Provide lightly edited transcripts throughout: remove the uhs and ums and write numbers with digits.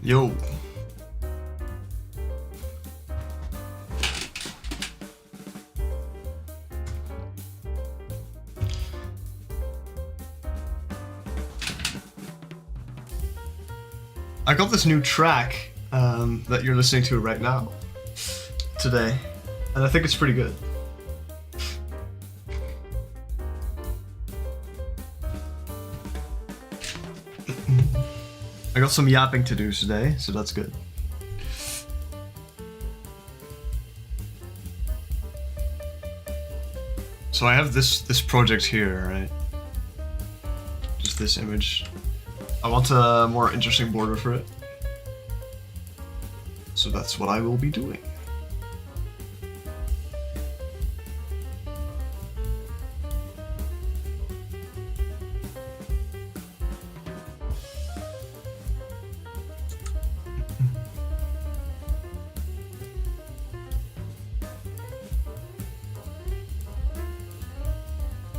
Yo. I got this new track that you're listening to right now, today, and I think it's pretty good. I got some yapping to do today, so that's good. So I have this project here, right? Just this image. I want a more interesting border for it. So that's what I will be doing.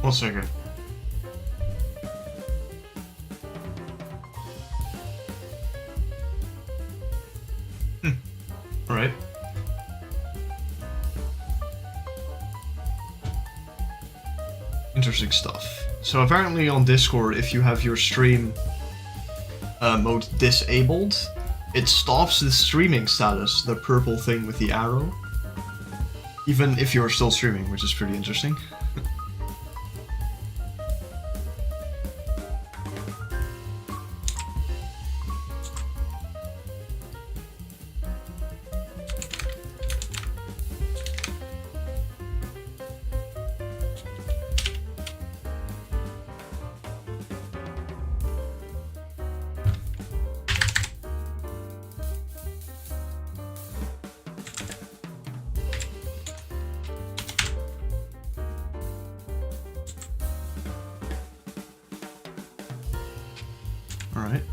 One second. Alright. Interesting stuff. So apparently on Discord, if you have your stream mode disabled, it stops the streaming status, the purple thing with the arrow, even if you're still streaming, which is pretty interesting. Alright.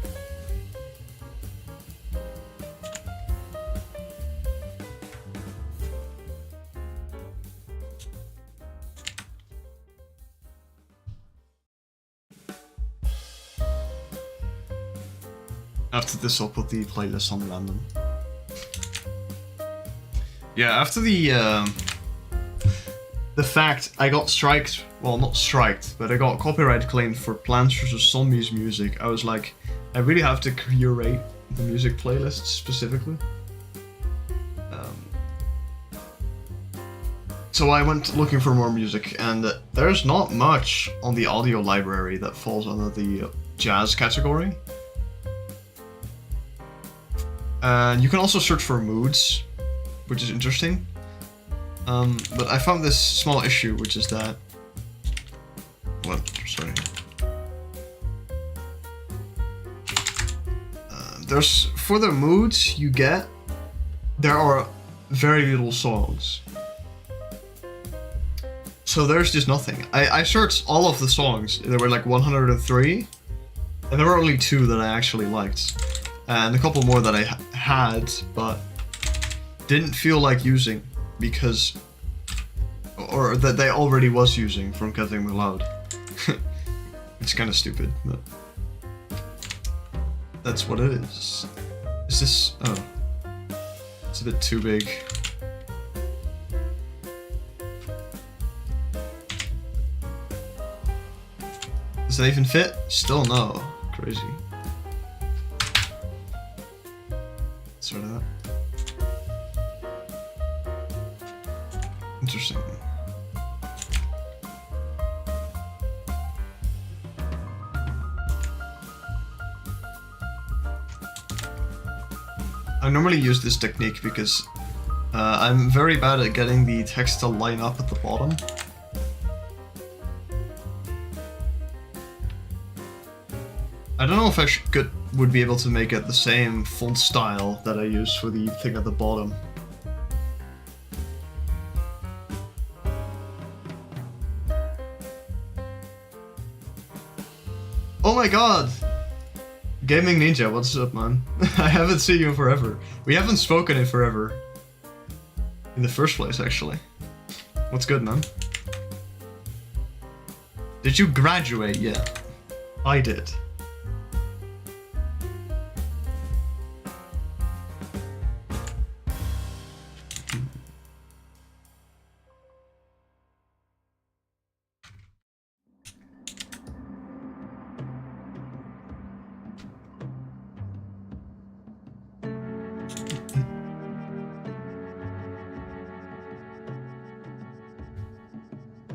After this, I'll put the playlist on random. Yeah, after the fact I got striked, well, not striked, but I got copyright claimed for Plants vs. Zombies music, I was like, I really have to curate the music playlist specifically. So I went looking for more music, and there's not much on the audio library that falls under the jazz category. And you can also search for moods, which is interesting. But I found this small issue, which is that... What? Sorry. There's... For the moods you get, there are very little songs. So there's just nothing. I searched all of the songs. There were like 103. And there were only 2 that I actually liked. And a couple more that I had, but didn't feel like using. Because, or that they already was using from Getting Me Loud. It's kind of stupid, but that's what it is. Is this, oh, it's a bit too big. Does that even fit? Still no. Crazy. Sort of that. Interesting. I normally use this technique because I'm very bad at getting the text to line up at the bottom. I don't know if I would be able to make it the same font style that I use for the thing at the bottom. Oh my god! Gaming Ninja, what's up, man? I haven't seen you in forever. We haven't spoken in forever. In the first place, actually. What's good, man? Did you graduate yet? I did.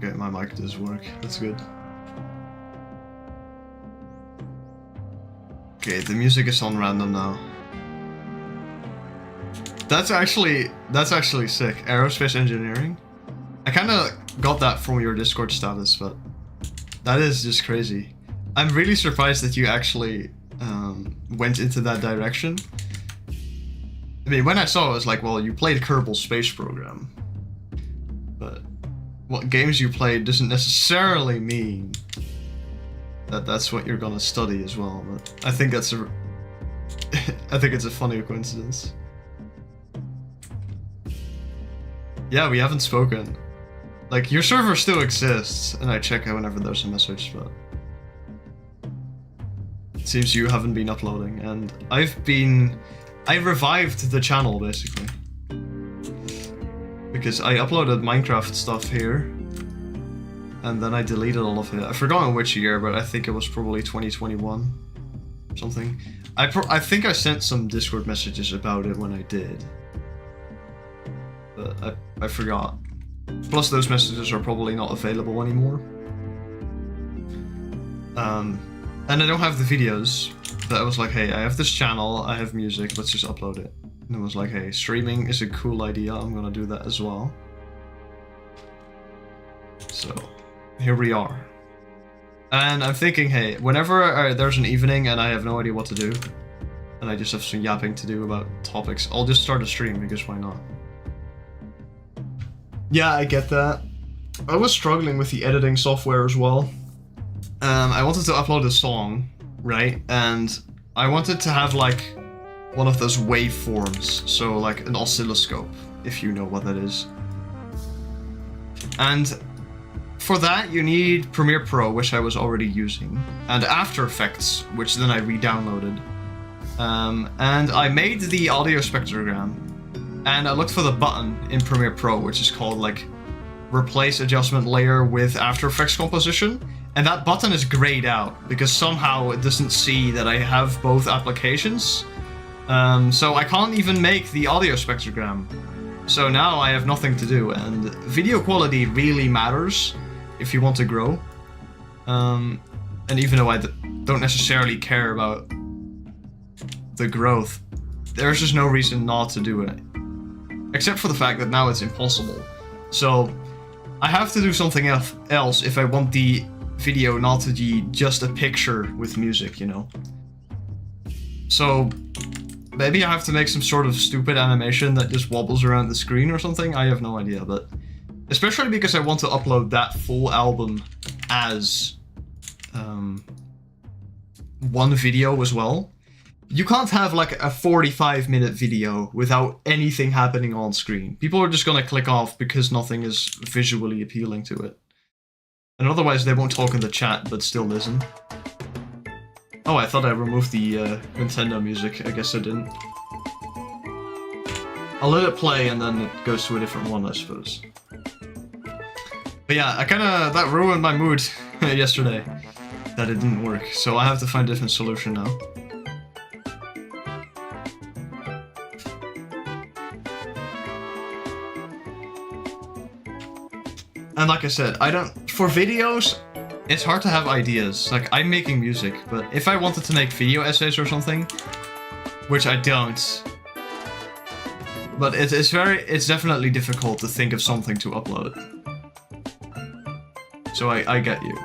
Okay, my mic does work. That's good. Okay, the music is on random now. That's actually sick. Aerospace engineering. I kind of got that from your Discord status, but that is just crazy. I'm really surprised that you actually went into that direction. I mean, when I saw it, I was like, well, you played Kerbal Space Program, but what games you played doesn't necessarily mean that that's what you're gonna study as well. But I think that's I think it's a funny coincidence. Yeah, we haven't spoken. Like, your server still exists, and I check it whenever there's a message, but it seems you haven't been uploading, and I revived the channel, basically. Because I uploaded Minecraft stuff here, and then I deleted all of it. I've forgotten which year, but I think it was probably 2021 or something. I think I sent some Discord messages about it when I did, but I forgot. Plus, those messages are probably not available anymore. And I don't have the videos, but I was like, hey, I have this channel, I have music, let's just upload it. And it was like, hey, streaming is a cool idea, I'm gonna do that as well. So, here we are. And I'm thinking, hey, whenever there's an evening and I have no idea what to do, and I just have some yapping to do about topics, I'll just start a stream, because why not? Yeah, I get that. I was struggling with the editing software as well. I wanted to upload a song, right? And I wanted to have like one of those waveforms, so like an oscilloscope, if you know what that is. And for that, you need Premiere Pro, which I was already using, and After Effects, which then I re-downloaded. And I made the audio spectrogram, and I looked for the button in Premiere Pro, which is called like Replace Adjustment Layer with After Effects Composition, and that button is grayed out because somehow it doesn't see that I have both applications. So I can't even make the audio spectrogram. So now I have nothing to do, and video quality really matters if you want to grow. And even though I don't necessarily care about the growth, there's just no reason not to do it. Except for the fact that now it's impossible. So I have to do something else if I want the video not to be just a picture with music, you know? So maybe I have to make some sort of stupid animation that just wobbles around the screen or something, I have no idea, but especially because I want to upload that full album as one video as well. You can't have like a 45-minute video without anything happening on screen. People are just gonna click off because nothing is visually appealing to it. And otherwise they won't talk in the chat, but still listen. Oh, I thought I removed the Nintendo music. I guess I didn't. I'll let it play and then it goes to a different one, I suppose. But yeah, that ruined my mood yesterday, that it didn't work. So I have to find a different solution now. And like I said, for videos, it's hard to have ideas. Like, I'm making music, but if I wanted to make video essays or something, which I don't, but it's definitely difficult to think of something to upload. So I get you.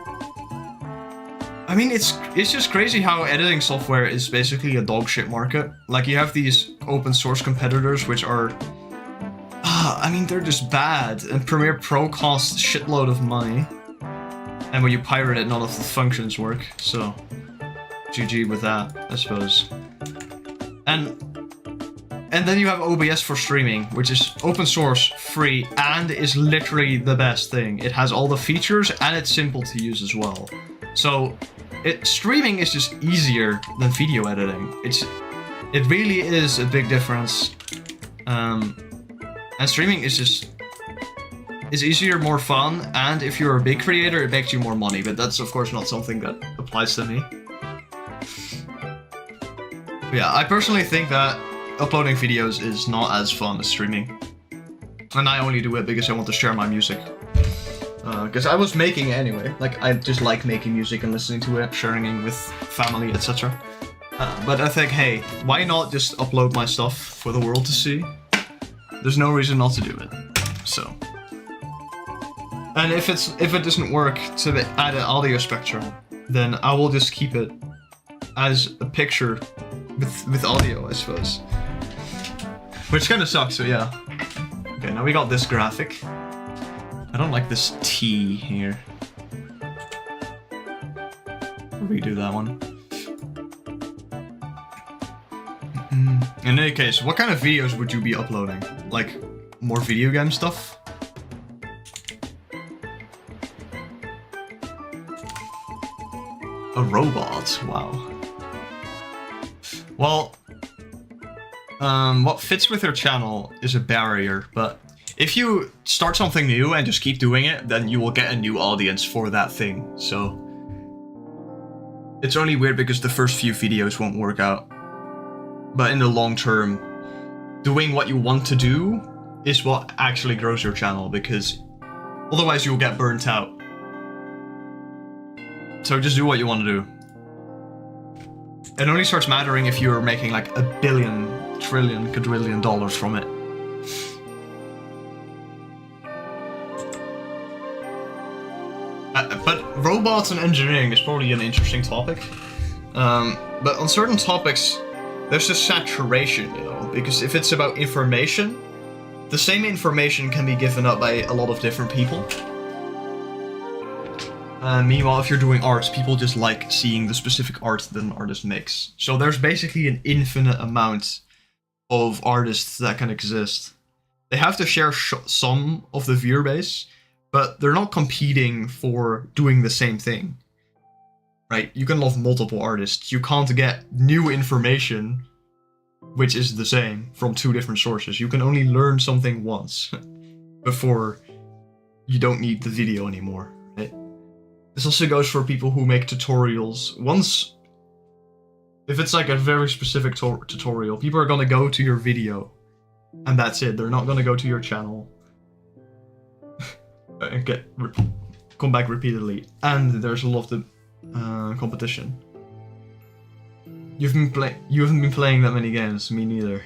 I mean, it's just crazy how editing software is basically a dog shit market. Like, you have these open source competitors which are, I mean, they're just bad, and Premiere Pro costs a shitload of money. And when you pirate it, none of the functions work, so GG with that, I suppose. And then you have OBS for streaming, which is open source, free, and is literally the best thing. It has all the features, and it's simple to use as well. So, streaming is just easier than video editing. It really is a big difference. And streaming is easier, more fun, and if you're a big creator, it makes you more money, but that's of course not something that applies to me. But yeah, I personally think that uploading videos is not as fun as streaming. And I only do it because I want to share my music. Because I was making it anyway. Like, I just like making music and listening to it, sharing it with family, etc. But I think, hey, why not just upload my stuff for the world to see? There's no reason not to do it. So. And if it doesn't work to add an audio spectrum, then I will just keep it as a picture with audio, I suppose. Which kind of sucks, so yeah. Okay, now we got this graphic. I don't like this T here. Redo that one. In any case, what kind of videos would you be uploading? Like, more video game stuff? A robot, wow. Well, what fits with your channel is a barrier, but if you start something new and just keep doing it, then you will get a new audience for that thing, so... It's only weird because the first few videos won't work out. But in the long term, doing what you want to do is what actually grows your channel, because otherwise you'll get burnt out. So just do what you want to do. It only starts mattering if you're making like $1 billion, trillion, quadrillion dollars from it. But robots and engineering is probably an interesting topic. But on certain topics, there's a saturation, you know, because if it's about information, the same information can be given up by a lot of different people. Meanwhile, if you're doing art, people just like seeing the specific art that an artist makes. So there's basically an infinite amount of artists that can exist. They have to share some of the viewer base, but they're not competing for doing the same thing. Right? You can love multiple artists. You can't get new information, which is the same, from two different sources. You can only learn something once before you don't need the video anymore. Right? This also goes for people who make tutorials. Once, if it's like a very specific tutorial, people are gonna go to your video, and that's it. They're not gonna go to your channel and come back repeatedly. And there's a lot of competition. You haven't been playing that many games. Me neither.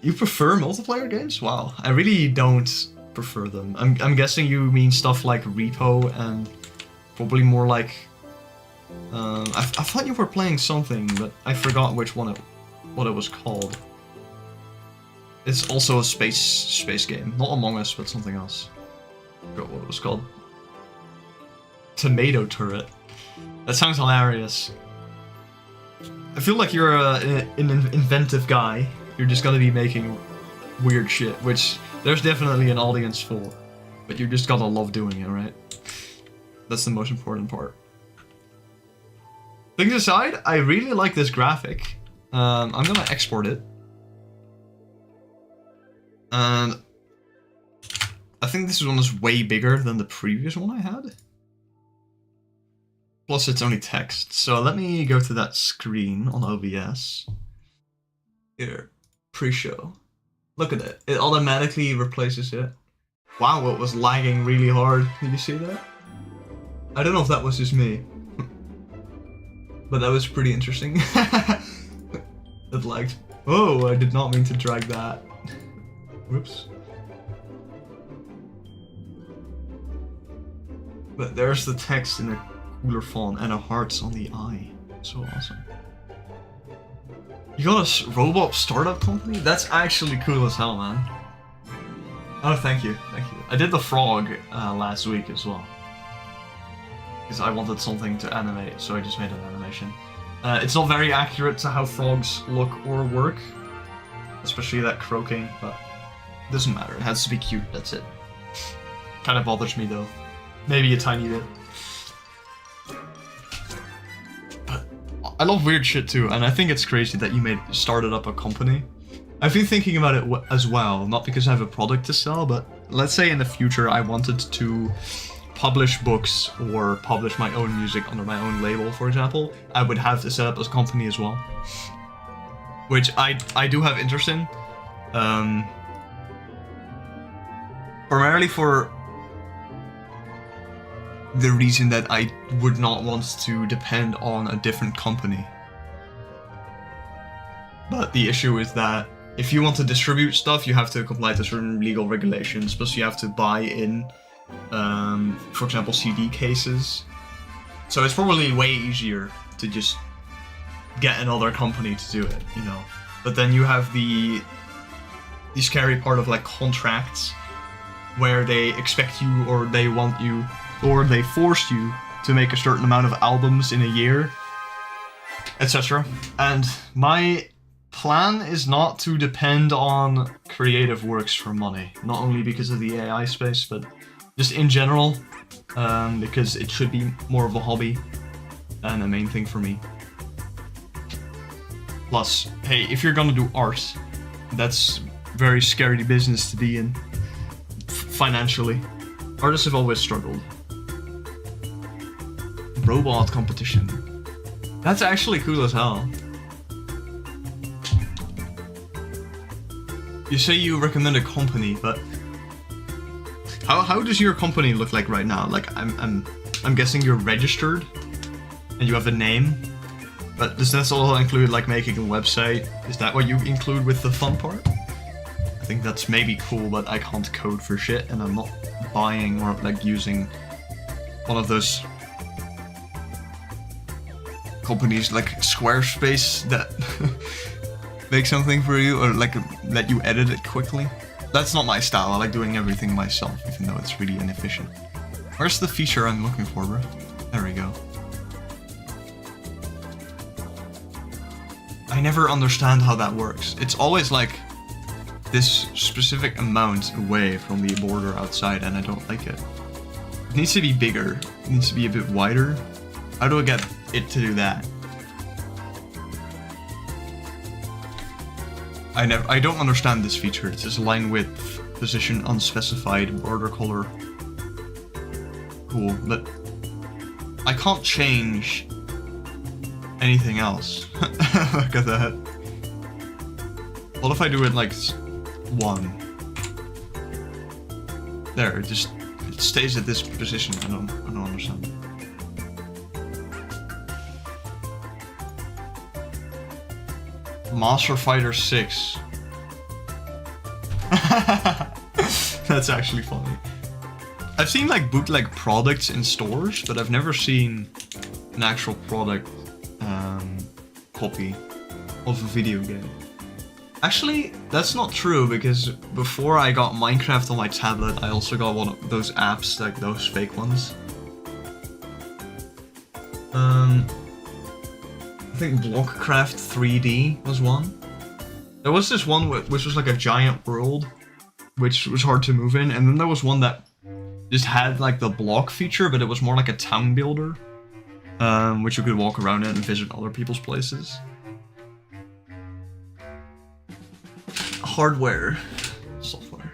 You prefer multiplayer games? Wow, I really don't prefer them. I'm guessing you mean stuff like Repo and probably more like... I thought you were playing something, but I forgot which one what it was called. It's also a space game. Not Among Us, but something else. I forgot what it was called. Tomato Turret. That sounds hilarious. I feel like you're an inventive guy. You're just gonna be making weird shit, which there's definitely an audience for. But you just gotta love doing it, right? That's the most important part. Things aside, I really like this graphic. I'm gonna export it. And I think this one is way bigger than the previous one I had. Plus it's only text. So let me go to that screen on OBS. Here, pre-show. Look at it. It automatically replaces it. Wow, it was lagging really hard. Did you see that? I don't know if that was just me. But that was pretty interesting. It lagged. Oh, I did not mean to drag that. Whoops. But there's the text in a cooler font and a hearts on the eye. So awesome. You got a robot startup company? That's actually cool as hell, man. Oh, thank you, thank you. I did the frog last week as well. Because I wanted something to animate, so I just made an animation. It's not very accurate to how frogs look or work. Especially that croaking, but it doesn't matter. It has to be cute, that's it. Kind of bothers me though. Maybe a tiny bit. But I love weird shit too, and I think it's crazy that you started up a company. I've been thinking about it as well, not because I have a product to sell, but let's say in the future I wanted to publish books or publish my own music under my own label, for example, I would have to set up a company as well. Which I do have interest in. Primarily for the reason that I would not want to depend on a different company. But the issue is that if you want to distribute stuff, you have to comply to certain legal regulations, plus you have to buy in, for example, CD cases. So it's probably way easier to just get another company to do it, you know. But then you have the scary part of like contracts, where they expect you, or they want you, or they force you to make a certain amount of albums in a year, etc. And my plan is not to depend on creative works for money, not only because of the AI space, but just in general, because it should be more of a hobby than a main thing for me. Plus, hey, if you're gonna do art, that's very scary business to be in, financially. Artists have always struggled. Robot competition. That's actually cool as hell. You say you recommend a company, but how does your company look like right now? Like I'm guessing you're registered and you have a name, but does that also include like making a website? Is that what you include with the fun part? I think that's maybe cool, but I can't code for shit, and I'm not buying or like using one of those companies like Squarespace that make something for you, or like let you edit it quickly. That's not my style. I like doing everything myself, even though it's really inefficient. Where's the feature I'm looking for, bro? There we go. I never understand how that works. It's always like this specific amount away from the border outside, and I don't like it. It needs to be bigger. It needs to be a bit wider. How do I get it to do that? I don't understand this feature. It says line width, position unspecified, border color. Cool, but I can't change anything else. Look at that. What if I do it like 1? There, it stays at this position. I don't understand. Master Fighter 6. That's actually funny. I've seen like bootleg products in stores, but I've never seen an actual product copy of a video game. Actually, that's not true, because before I got Minecraft on my tablet, I also got one of those apps, like those fake ones. I think Blockcraft 3D was one. There was this one which was like a giant world, which was hard to move in, and then there was one that just had like the block feature, but it was more like a town builder, which you could walk around in and visit other people's places. Hardware, software.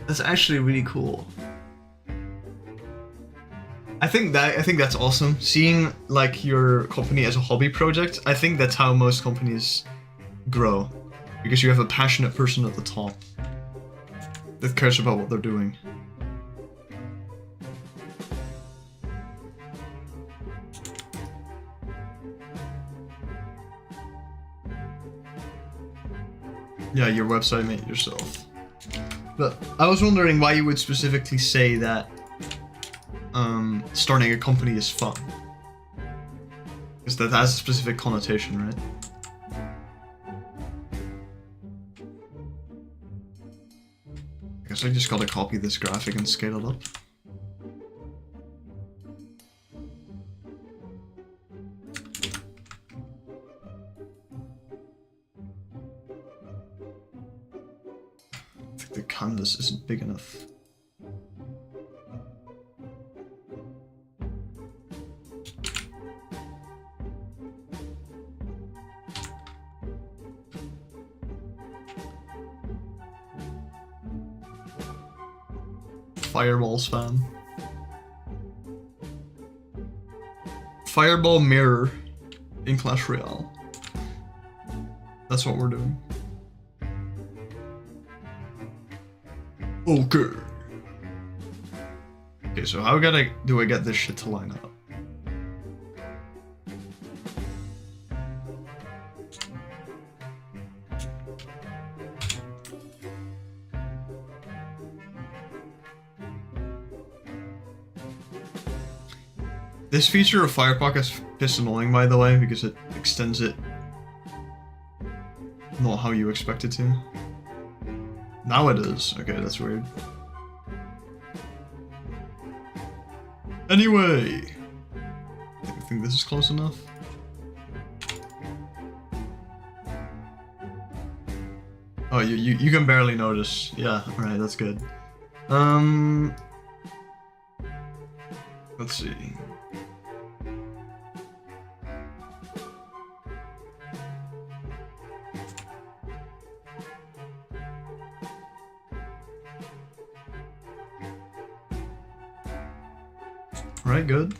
That's actually really cool. I think that's awesome. Seeing like your company as a hobby project, I think that's how most companies grow, because you have a passionate person at the top that cares about what they're doing. Yeah, your website made it yourself. But I was wondering why you would specifically say that starting a company is fun. Because that has a specific connotation, right? I guess I just gotta copy this graphic and scale it up. I think the canvas isn't big enough. Fireball spam. Fireball mirror in Clash Royale. That's what we're doing. Okay. Okay, so how do I get this shit to line up? This feature of Firepock is piss annoying, by the way, because it extends it not how you expect it to. Now it is. Okay, that's weird. Anyway, I think this is close enough. Oh, you can barely notice. Yeah, alright, that's good. Let's see. Alright, good.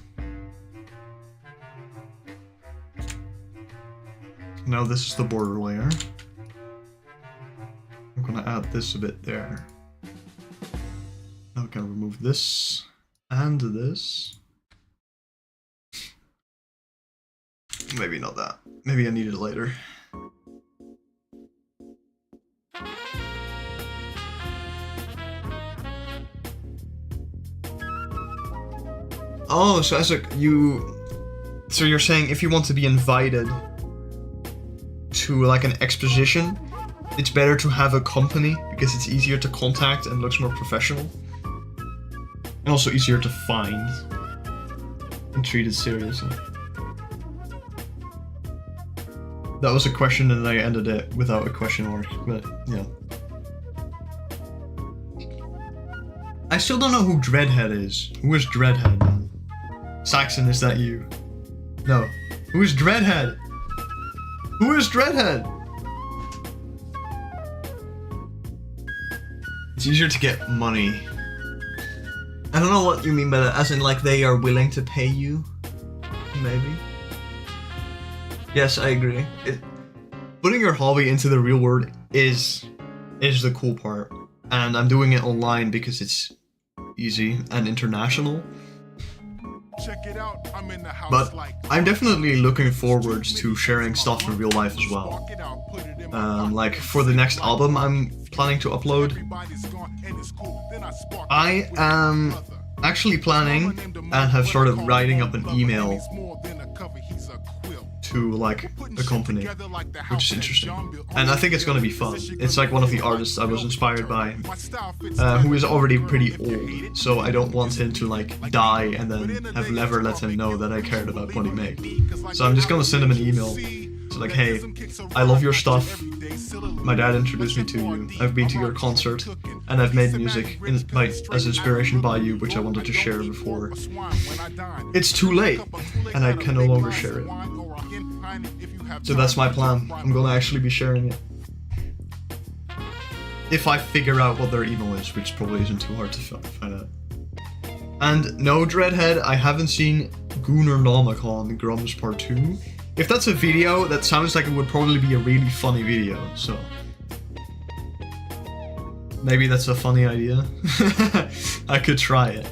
Now this is the border layer. I'm gonna add this a bit there. Now I'm gonna remove this and this. Maybe not that. Maybe I need it later. Oh, so so you're saying if you want to be invited to like an exposition, it's better to have a company because it's easier to contact and looks more professional. And also easier to find and treat it seriously. That was a question and I ended it without a question mark, but yeah. I still don't know who Dreadhead is. Who is Dreadhead, man? Saxon, is that you? No. Who is Dreadhead? Who is Dreadhead? It's easier to get money. I don't know what you mean by that, as in like they are willing to pay you? Maybe? Yes, I agree. Putting your hobby into the real world is the cool part. And I'm doing it online because it's easy and international. Check it out. I'm in the house, but I'm definitely looking forward to sharing stuff in real life as well. Like for the next album I'm planning to upload, I am actually planning and have started writing up an email to like a company, which is interesting, and I think it's gonna be fun. It's like one of the artists I was inspired by, who is already pretty old, so I don't want him to like die and then have never let him know that I cared about what he made. So I'm just gonna send him an email. So like, hey, I love your stuff. My dad introduced me to you. I've been to your concert, and I've made music as inspiration by you, which I wanted to share before it's too late, and I can no longer share it. So that's my plan. I'm gonna actually be sharing it. If I figure out what their email is, which probably isn't too hard to find out. And no, Dreadhead, I haven't seen Gooner Nomicon Grums Part 2. If that's a video, that sounds like it would probably be a really funny video, so... maybe that's a funny idea. I could try it.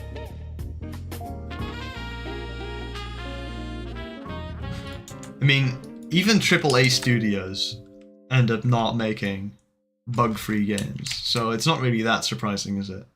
I mean, even AAA studios end up not making bug-free games, so it's not really that surprising, is it?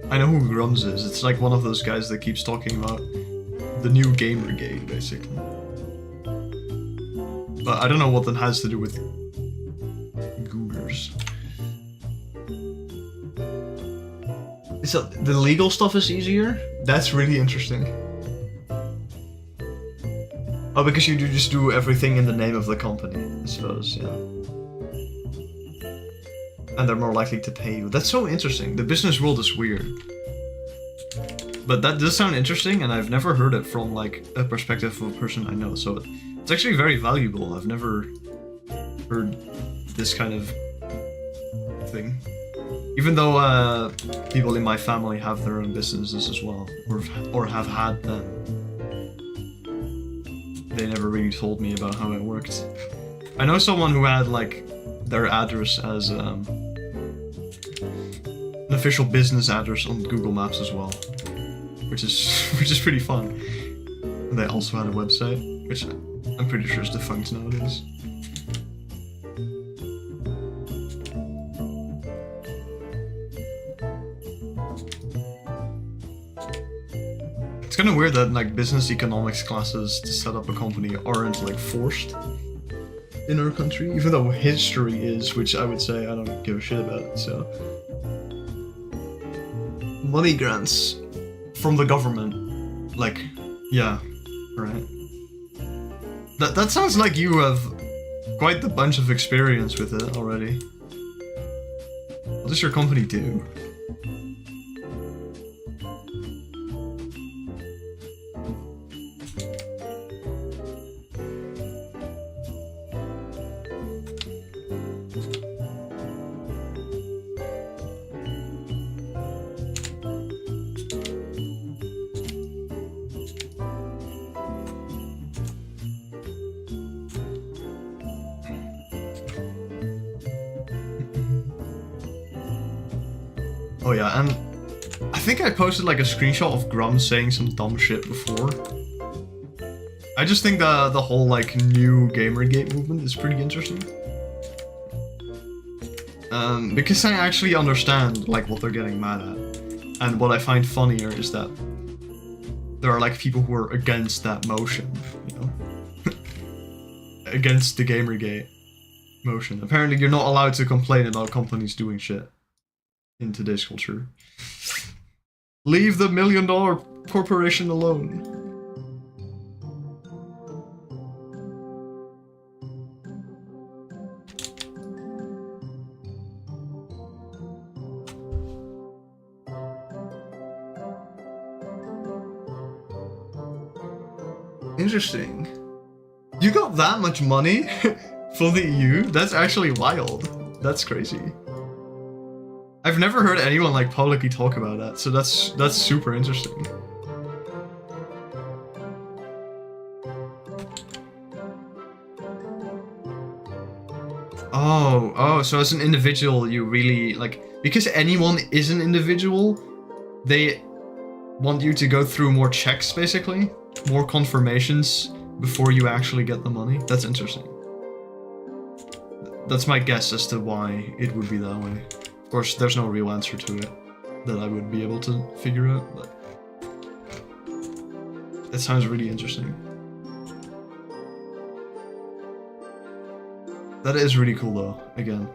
I know who Grums is. It's like one of those guys that keeps talking about the new Gamergate, basically. But I don't know what that has to do with Gooners. So the legal stuff is easier? That's really interesting. Oh, because you just do everything in the name of the company, I suppose, yeah. And they're more likely to pay you. That's so interesting. The business world is weird. But that does sound interesting, and I've never heard it from like a perspective of a person I know. So it's actually very valuable. I've never heard this kind of thing. Even though people in my family have their own businesses as well, or have had them, they never really told me about how it worked. I know someone who had like their address as an official business address on Google Maps as well, which is pretty fun. And they also had a website, which I'm pretty sure is defunct nowadays. It's kind of weird that like business economics classes to set up a company aren't like forced in our country, even though history is, which I would say I don't give a shit about. So money grants from the government, like, yeah, right. That sounds like you have quite the bunch of experience with it already. What does your company do? Oh yeah, and I think I posted like a screenshot of Grum saying some dumb shit before. I just think the whole like new Gamergate movement is pretty interesting. Because I actually understand like what they're getting mad at. And what I find funnier is that there are like people who are against that motion, you know? Against the Gamergate motion. Apparently you're not allowed to complain about companies doing shit in today's culture. Leave the $1 million corporation alone. Interesting. You got that much money from the EU? That's actually wild. That's crazy. I've never heard anyone like publicly talk about that, so that's super interesting. Oh, so as an individual you really like, because anyone is an individual, they want you to go through more checks basically, more confirmations before you actually get the money. That's interesting. That's my guess as to why it would be that way. Of course, there's no real answer to it that I would be able to figure out, but it sounds really interesting. That is really cool though, again.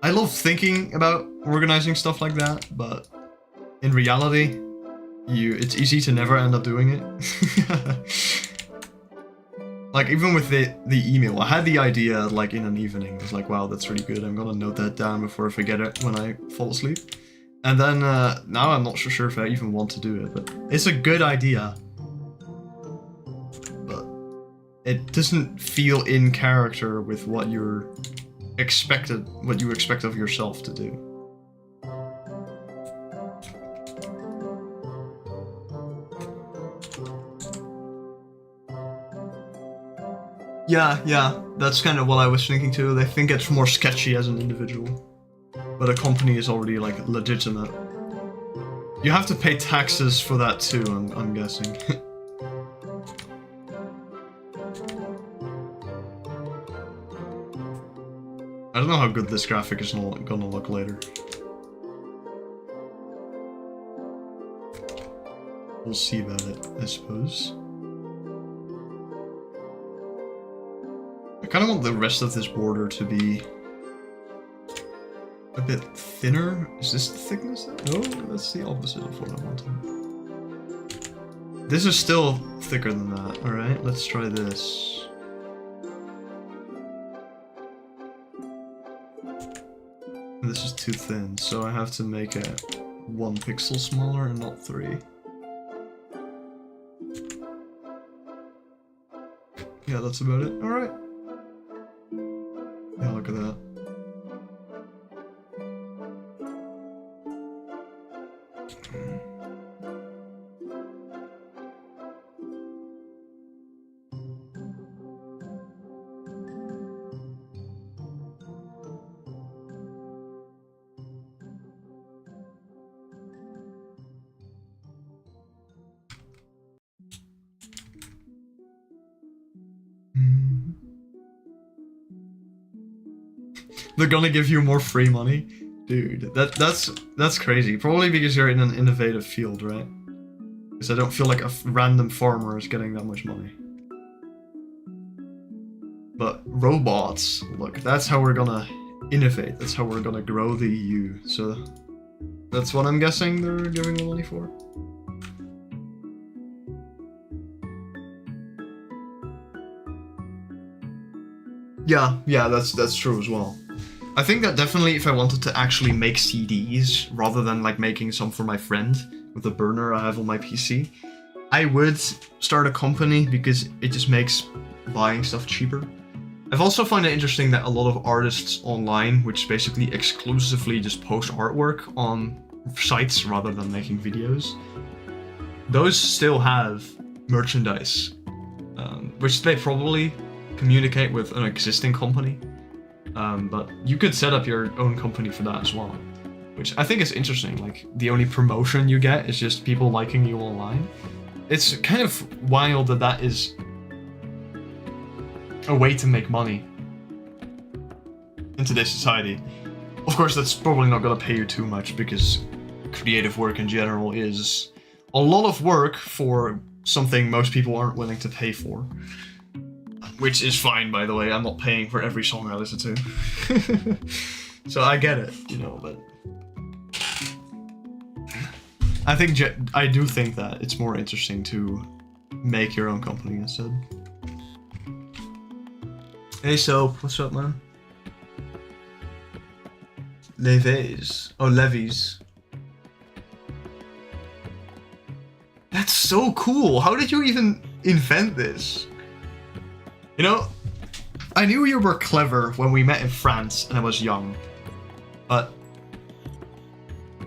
I love thinking about organizing stuff like that, but in reality, it's easy to never end up doing it. Like, even with the email, I had the idea, like, in an evening. I was like, wow, that's really good. I'm gonna note that down before I forget it when I fall asleep. And then, now I'm not so sure if I even want to do it, but it's a good idea. But it doesn't feel in character with what you expect of yourself to do. Yeah, that's kind of what I was thinking too. They think it's more sketchy as an individual. But a company is already, like, legitimate. You have to pay taxes for that too, I'm guessing. I don't know how good this graphic is gonna look later. We'll see about it, I suppose. I kind of want the rest of this border to be a bit thinner. Is this the thickness? No, that's the opposite of what I wanted. This is still thicker than that. Alright, let's try this. This is too thin, so I have to make it 1 pixel smaller and not 3. Yeah, that's about it. Alright. Yeah, look at that. They're gonna give you more free money? Dude, that's crazy. Probably because you're in an innovative field, right? Because I don't feel like a random farmer is getting that much money. But robots, look, that's how we're gonna innovate. That's how we're gonna grow the EU. So that's what I'm guessing they're giving the money for. Yeah, that's true as well. I think that definitely if I wanted to actually make CDs, rather than like making some for my friend with a burner I have on my PC, I would start a company because it just makes buying stuff cheaper. I've also found it interesting that a lot of artists online, which basically exclusively just post artwork on sites rather than making videos, those still have merchandise, which they probably communicate with an existing company. But you could set up your own company for that as well, which I think is interesting. Like, the only promotion you get is just people liking you online. It's kind of wild that that is a way to make money in today's society. Of course, that's probably not gonna pay you too much because creative work in general is a lot of work for something most people aren't willing to pay for. Which is fine, by the way. I'm not paying for every song I listen to. So I get it, you know, but I do think that it's more interesting to make your own company instead. Hey Soap, what's up, man? Levies. Oh, Levies. That's so cool. How did you even invent this? You know, I knew you were clever when we met in France and I was young, but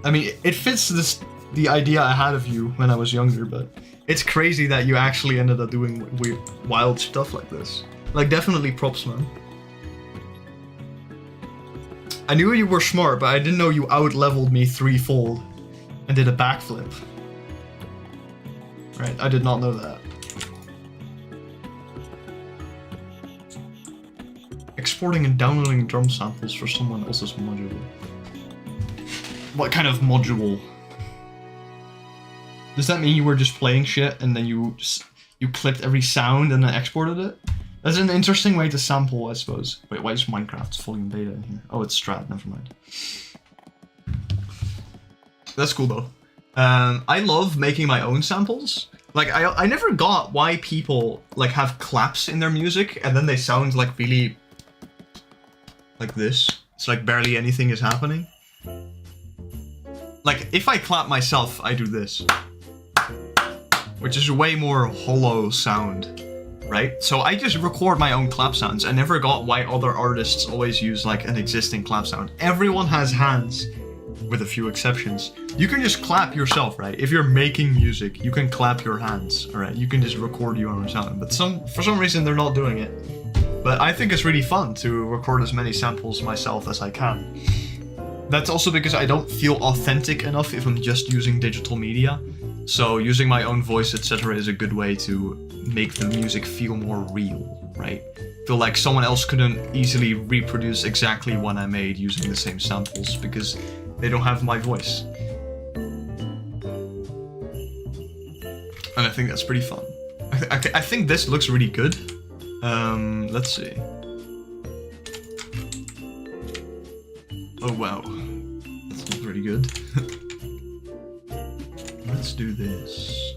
I mean, it fits the idea I had of you when I was younger, but it's crazy that you actually ended up doing weird, wild stuff like this. Like, definitely props, man. I knew you were smart, but I didn't know you out-leveled me 3-fold and did a backflip. Right, I did not know that. Exporting and downloading drum samples for someone else's module. What kind of module? Does that mean you were just playing shit and then you clipped every sound and then exported it? That's an interesting way to sample, I suppose. Wait, why is Minecraft fully in beta in here? Oh, it's Strat, never mind. That's cool though. I love making my own samples. Like, I never got why people like have claps in their music and then they sound like really like this. It's like barely anything is happening. Like, if I clap myself, I do this. Which is a way more hollow sound, right? So I just record my own clap sounds. I never got why other artists always use like an existing clap sound. Everyone has hands, with a few exceptions. You can just clap yourself, right? If you're making music, you can clap your hands, alright? You can just record your own sound. But for some reason, they're not doing it. But I think it's really fun to record as many samples myself as I can. That's also because I don't feel authentic enough if I'm just using digital media. So using my own voice, etc. is a good way to make the music feel more real, right? Feel like someone else couldn't easily reproduce exactly what I made using the same samples because they don't have my voice. And I think that's pretty fun. I think this looks really good. Let's see. Oh wow, that's not pretty good. Let's do this.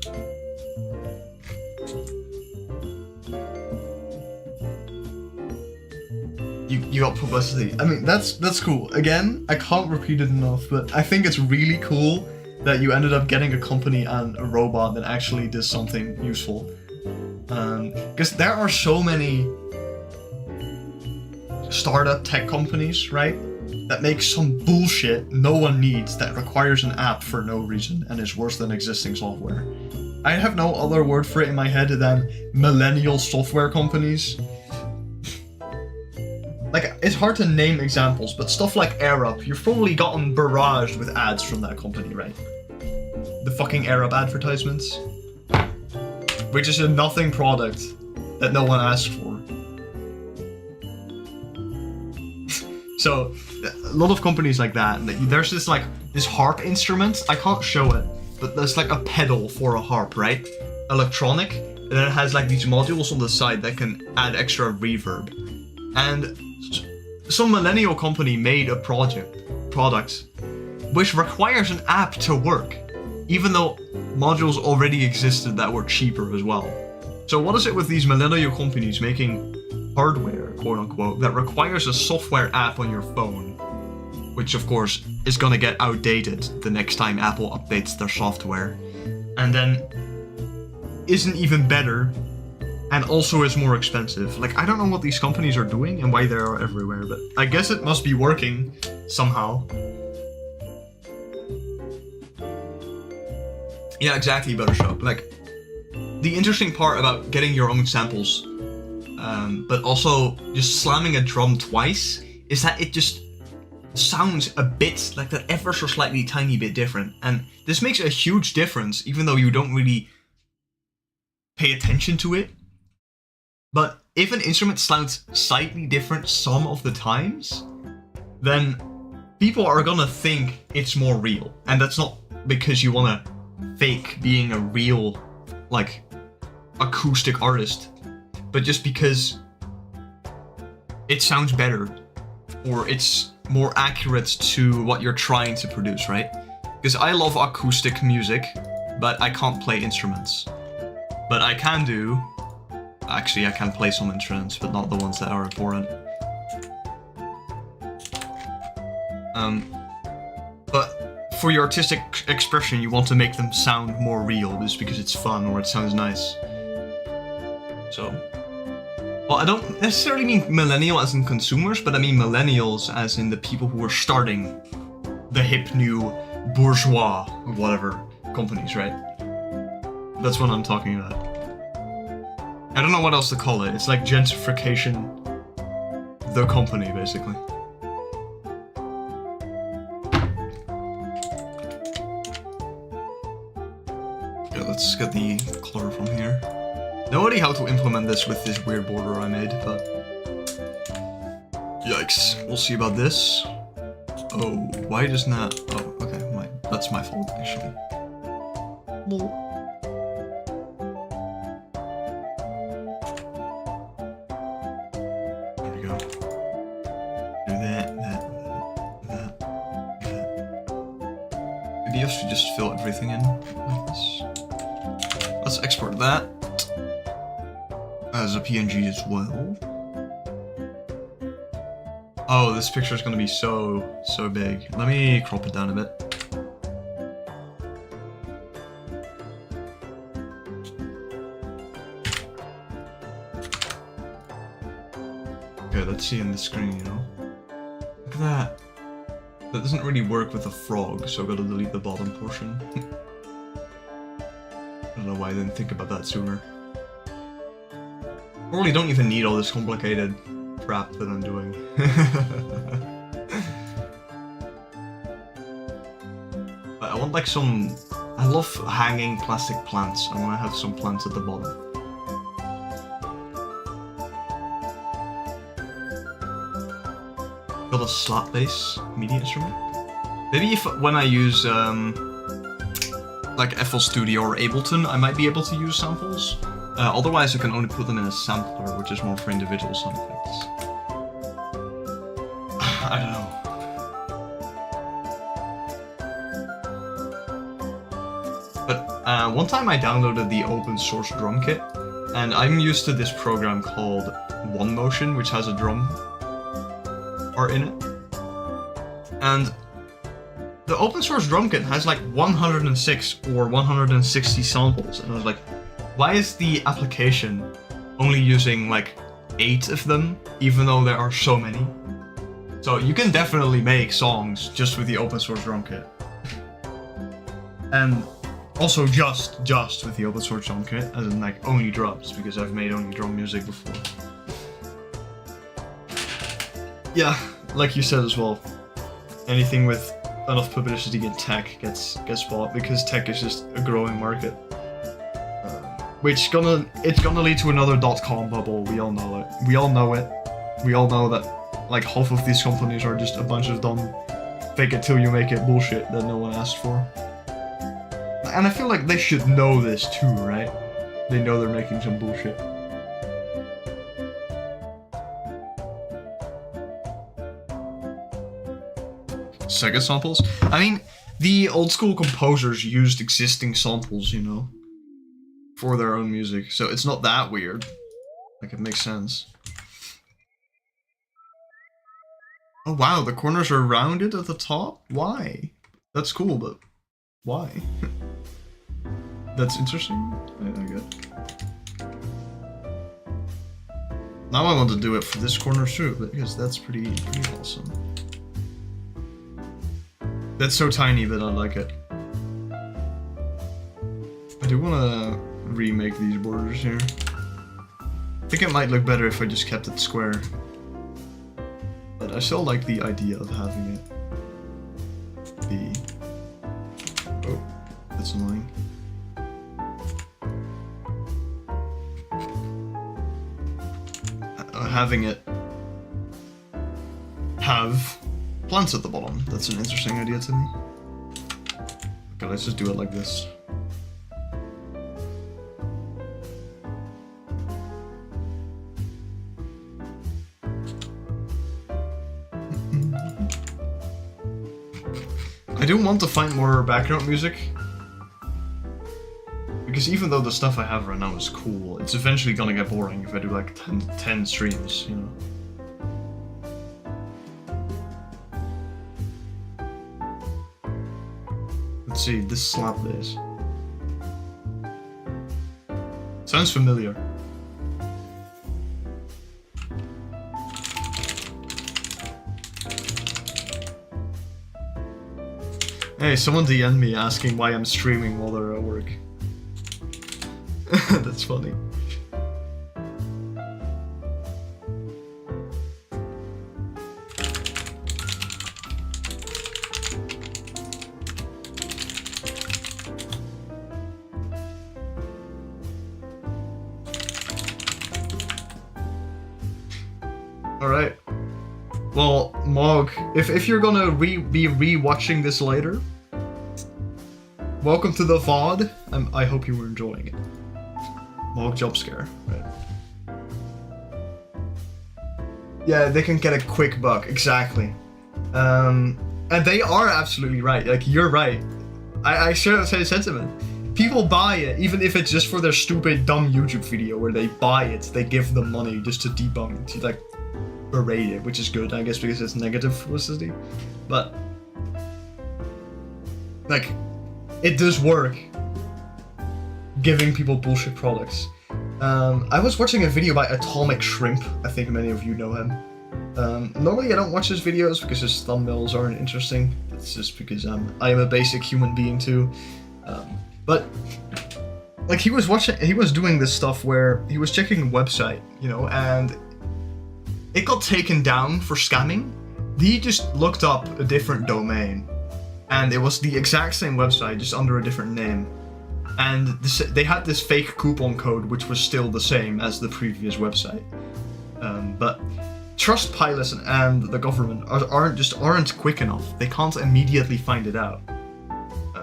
you got publicity. I mean, that's cool. Again, I can't repeat it enough, but I think it's really cool that you ended up getting a company and a robot that actually does something useful. Because there are so many startup tech companies, right, that make some bullshit no one needs that requires an app for no reason and is worse than existing software. I have no other word for it in my head than millennial software companies. Like, it's hard to name examples, but stuff like AirUp, you've probably gotten barraged with ads from that company, right? The fucking AirUp advertisements. Which is a nothing product that no one asked for. So, a lot of companies like that, there's this like, this harp instrument, I can't show it, but there's like a pedal for a harp, right? Electronic, and then it has like these modules on the side that can add extra reverb. And some millennial company made a product which requires an app to work, even though modules already existed that were cheaper as well. So what is it with these millennial companies making hardware, quote unquote, that requires a software app on your phone, which of course is gonna get outdated the next time Apple updates their software, and then isn't even better, and also is more expensive. Like, I don't know what these companies are doing and why they are everywhere, but I guess it must be working somehow. Yeah, exactly, Buttershop. Like, the interesting part about getting your own samples, but also just slamming a drum twice, is that it just sounds a bit like that, ever so slightly tiny bit different. And this makes a huge difference, even though you don't really pay attention to it. But if an instrument sounds slightly different some of the times, then people are gonna think it's more real. And that's not because you wanna fake being a real, like, acoustic artist, but just because it sounds better, or it's more accurate to what you're trying to produce, right? Because I love acoustic music, but I can't play instruments. But I can do... Actually, I can play some instruments, but not the ones that are important. But for your artistic expression, you want to make them sound more real, just because it's fun or it sounds nice. So, well, I don't necessarily mean millennial as in consumers, but I mean millennials as in the people who are starting the hip new bourgeois, whatever, companies, right? That's what I'm talking about. I don't know what else to call it. It's like gentrification, the company, basically. Yeah, let's get the color from here. No idea how to implement this with this weird border I made, but... Yikes. We'll see about this. Oh, why doesn't that... Oh, okay, that's my fault, actually. Should just fill everything in like this. Let's export that as a PNG as well. Oh, this picture is gonna be so big. Let me crop it down a bit. Okay, let's see on the screen, you know. Look at that. That doesn't really work with a frog, so I've got to delete the bottom portion. I don't know why I didn't think about that sooner. Probably don't even need all this complicated crap that I'm doing. But I want like some... I love hanging plastic plants. I want to have some plants at the bottom. Got a slap bass MIDI instrument. Maybe when I use like FL Studio or Ableton, I might be able to use samples. Otherwise, I can only put them in a sampler, which is more for individual sound effects. I don't know. But one time I downloaded the open source drum kit, and I'm used to this program called OneMotion, which has a drum are in it. And the open source drum kit has like 106 or 160 samples, and I was like, why is the application only using like 8 of them, even though there are so many? So you can definitely make songs just with the open source drum kit. And also just with the open source drum kit, as in like only drums, because I've made only drum music before. Yeah, like you said as well, anything with enough publicity in tech gets bought, because tech is just a growing market. Which it's gonna lead to another .com bubble. We all know it. We all know that like half of these companies are just a bunch of dumb fake it till you make it bullshit that no one asked for. And I feel like they should know this too, right? They know they're making some bullshit. Sega samples? I mean, the old school composers used existing samples, you know, for their own music, so it's not that weird. Like, it makes sense. Oh wow, the corners are rounded at the top? Why? That's cool, but why? That's interesting, I guess. Now I want to do it for this corner too, because that's pretty awesome. That's so tiny that I like it. I do want to remake these borders here. I think it might look better if I just kept it square. But I still like the idea of having it be... Oh, that's annoying. Having it have plants at the bottom. That's an interesting idea to me. Okay, let's just do it like this. I do want to find more background music, because even though the stuff I have right now is cool, it's eventually gonna get boring if I do like 10 streams, you know. Let's see, this slap bass. Sounds familiar. Hey, someone DM'd me asking why I'm streaming while they're at work. That's funny. Alright. Well, Mog, if you're gonna be re-watching this later, welcome to the VOD. I hope you were enjoying it. Mog jump scare, right? Yeah, they can get a quick buck, exactly. And they are absolutely right. Like, you're right. I share the same sentiment. People buy it, even if it's just for their stupid, dumb YouTube video where they buy it, they give them money just to debunk, to like berate it, which is good, I guess, because it's negative publicity. But like, it does work, giving people bullshit products. I was watching a video by Atomic Shrimp. I think many of you know him. Normally I don't watch his videos because his thumbnails aren't interesting. It's just because I am a basic human being too. But like, he was doing this stuff where he was checking a website, you know, and it got taken down for scamming. He just looked up a different domain, and it was the exact same website, just under a different name. And they had this fake coupon code, which was still the same as the previous website. But Trustpilot and the government aren't quick enough. They can't immediately find it out,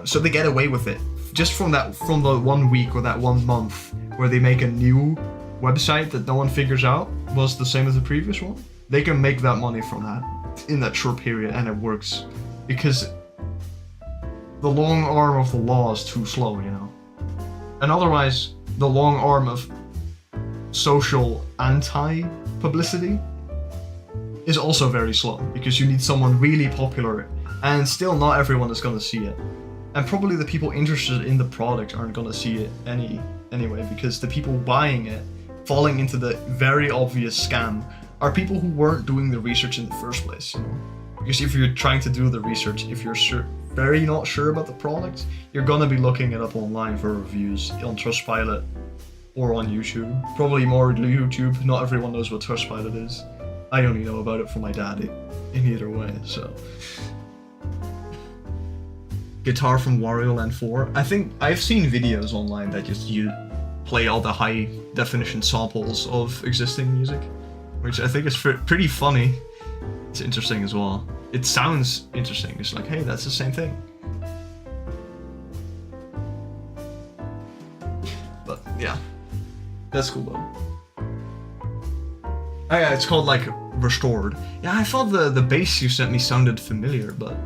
so they get away with it. Just from the 1 week or that 1 month where they make a new website that no one figures out was the same as the previous one, they can make that money from that in that short period, and it works because the long arm of the law is too slow, you know. And otherwise, the long arm of social anti-publicity is also very slow, because you need someone really popular, and still not everyone is gonna see it. And probably the people interested in the product aren't gonna see it anyway, because the people buying it, falling into the very obvious scam, are people who weren't doing the research in the first place, you know? Because if you're trying to do the research, if you're very not sure about the product, you're gonna be looking it up online for reviews on Trustpilot or on YouTube. Probably more YouTube. Not everyone knows what Trustpilot is. I only know about it from my dad in either way, so. Guitar from Wario Land 4. I think I've seen videos online that just you play all the high definition samples of existing music, which I think is pretty funny. It's interesting as well. It sounds interesting. It's like, hey, that's the same thing. But yeah, that's cool though. Oh yeah, it's called like Restored. Yeah, I thought the bass you sent me sounded familiar, but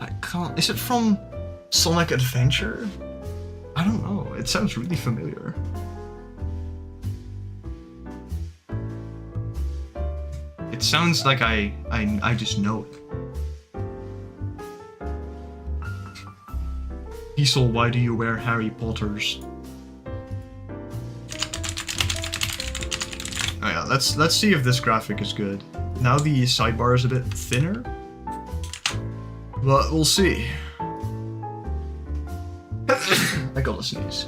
I can't. Is it from Sonic Adventure? I don't know. It sounds really familiar. It sounds like I just know it. Diesel, why do you wear Harry Potters? Oh yeah, let's see if this graphic is good. Now the sidebar is a bit thinner, but we'll see. I gotta sneeze.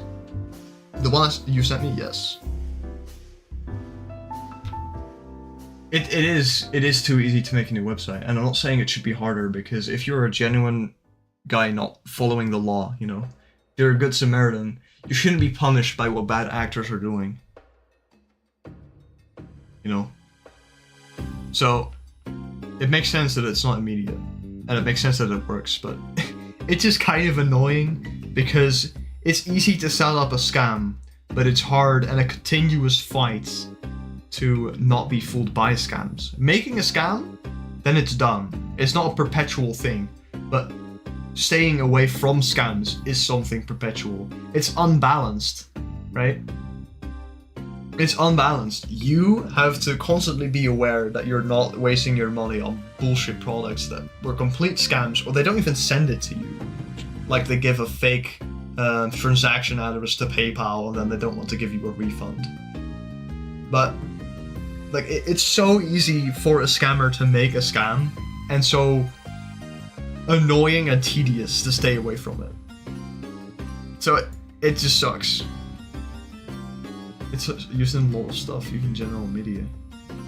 The one you sent me, yes. It is too easy to make a new website, and I'm not saying it should be harder, because if you're a genuine guy not following the law, you know, you're a good Samaritan, you shouldn't be punished by what bad actors are doing. You know? So, it makes sense that it's not immediate, and it makes sense that it works, but it's just kind of annoying, because it's easy to set up a scam, but it's hard and a continuous fight to not be fooled by scams. Making a scam, then it's done. It's not a perpetual thing, but staying away from scams is something perpetual. It's unbalanced, right? It's unbalanced. You have to constantly be aware that you're not wasting your money on bullshit products that were complete scams, or they don't even send it to you. Like they give a fake transaction address to PayPal, and then they don't want to give you a refund. But like it's so easy for a scammer to make a scam, and so annoying and tedious to stay away from it. So it just sucks. It's using LOL stuff, you can general media.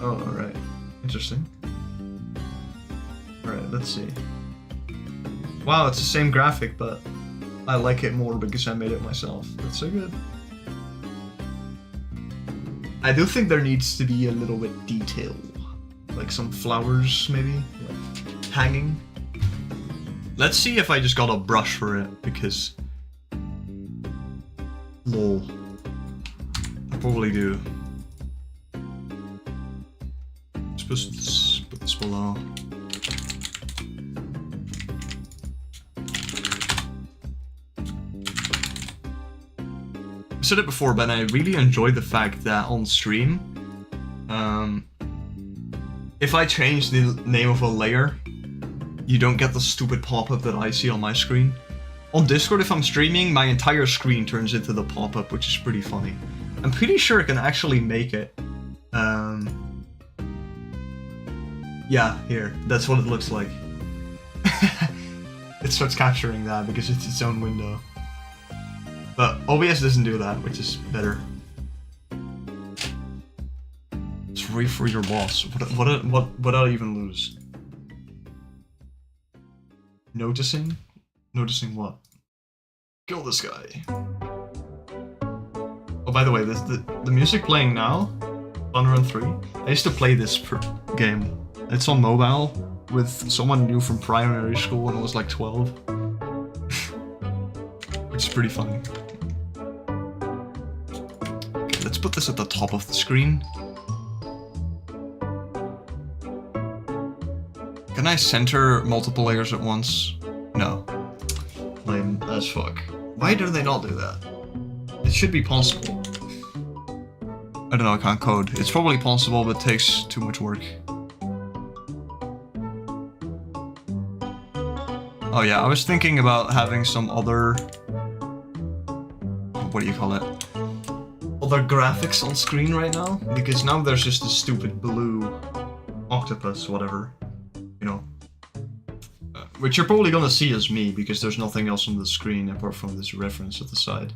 Oh, alright. Interesting. Alright, let's see. Wow, it's the same graphic, but I like it more because I made it myself. That's so good. I do think there needs to be a little bit detail. Like some flowers, maybe? Like hanging. Let's see if I just got a brush for it, because... LOL. I probably do. Let's put this below. I said it before, but I really enjoy the fact that on stream, if I change the name of a layer, you don't get the stupid pop-up that I see on my screen. On Discord, if I'm streaming, my entire screen turns into the pop-up, which is pretty funny. I'm pretty sure it can actually make it. Yeah, here. That's what it looks like. It starts capturing that because it's its own window. But OBS doesn't do that, which is better. It's free for your boss. What did I even lose? Noticing? Noticing what? Kill this guy. Oh, by the way, the music playing now, Fun Run 3, I used to play this game. It's on mobile with someone new from primary school when I was like 12. Which is pretty funny. Okay, let's put this at the top of the screen. Can I center multiple layers at once? No. Lame as fuck. Why do they not do that? It should be possible. I don't know, I can't code. It's probably possible, but it takes too much work. Oh yeah, I was thinking about having some other... what do you call it? Other graphics on screen right now, because now there's just a stupid blue octopus, whatever, you know. Which you're probably gonna see as me, because there's nothing else on the screen apart from this reference at the side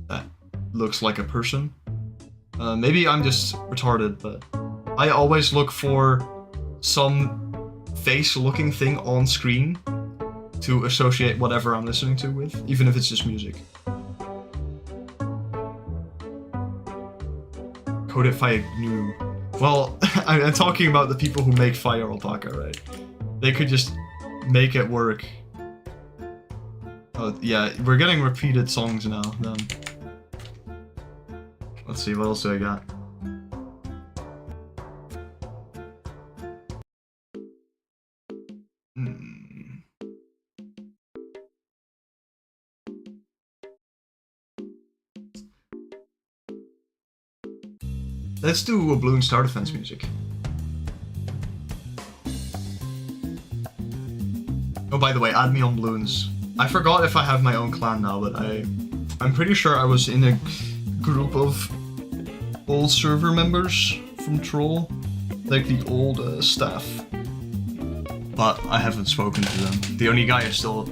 that looks like a person. Maybe I'm just retarded, but I always look for some face-looking thing on screen to associate whatever I'm listening to with, even if it's just music. Codify GNU. Well, I'm talking about the people who make Fire Alpaca, right? They could just make it work. Oh, yeah, we're getting repeated songs now, then. Let's see, what else do I got? Let's do a Bloons Star Defense music. Oh, by the way, add me on Bloons. I forgot if I have my own clan now, but I'm pretty sure I was in a group of old server members from Troll, like the old staff. But I haven't spoken to them. The only guy I still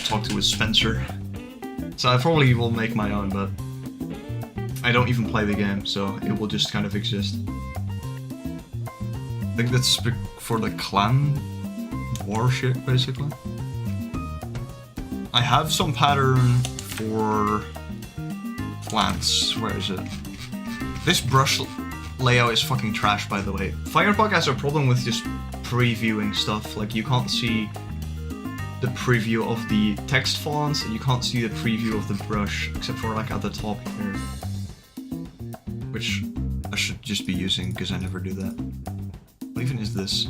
talk to is Spencer. So I probably will make my own, but I don't even play the game, so it will just kind of exist. I think that's for the clan war shit, basically. I have some pattern for plants. Where is it? This brush layout is fucking trash, by the way. Firebug has a problem with just previewing stuff. Like, you can't see the preview of the text fonts, and you can't see the preview of the brush, except for like at the top here. Which I should just be using, because I never do that. What even is this?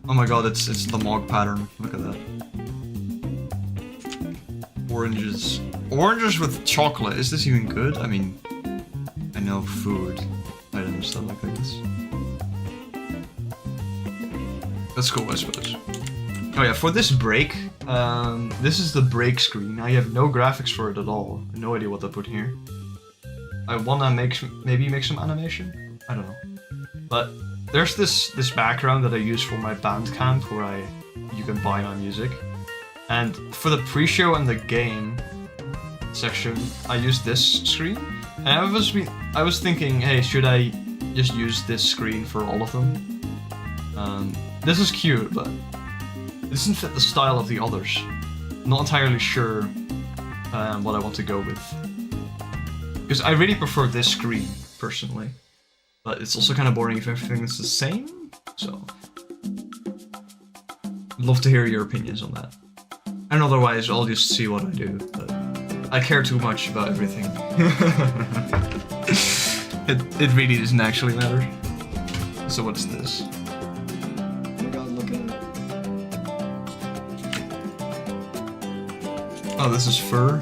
Oh my god, it's the Mog pattern. Look at that. Oranges. Oranges with chocolate. Is this even good? I mean, I know food items that look like this. That's cool, I suppose. Oh yeah, for this break, this is the break screen. I have no graphics for it at all. I have no idea what to put here. I wanna maybe make some animation? I don't know. But there's this background that I use for my Bandcamp where you can buy my music. And for the pre-show and the game section, I use this screen. And I was thinking, hey, should I just use this screen for all of them? This is cute, but it doesn't fit the style of the others. I'm not entirely sure what I want to go with. Because I really prefer this screen, personally. But it's also kind of boring if everything is the same, so... I'd love to hear your opinions on that. And otherwise, I'll just see what I do, but... I care too much about everything. it really doesn't actually matter. So what's this? Oh my god, look at it. Oh, this is fur.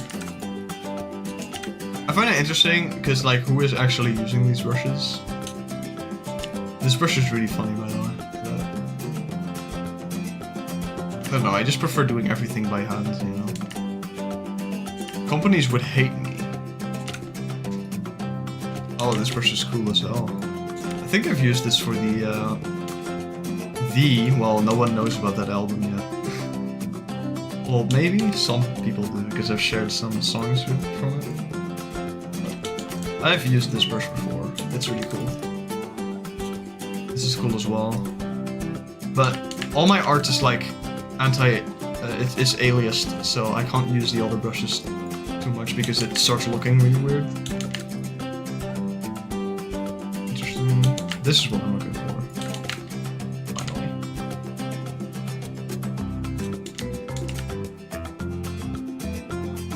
I find it interesting, because, like, who is actually using these brushes? This brush is really funny, by the way. I don't know, I just prefer doing everything by hand, you know? Companies would hate me. Oh, this brush is cool as hell. I think I've used this for well, no one knows about that album yet. Well, maybe some people do, because I've shared some songs from it. I've used this brush before. It's really cool. This is cool as well. But all my art is like it's aliased, so I can't use the other brushes too much because it starts looking really weird. Interesting. This is what I'm looking for. Finally.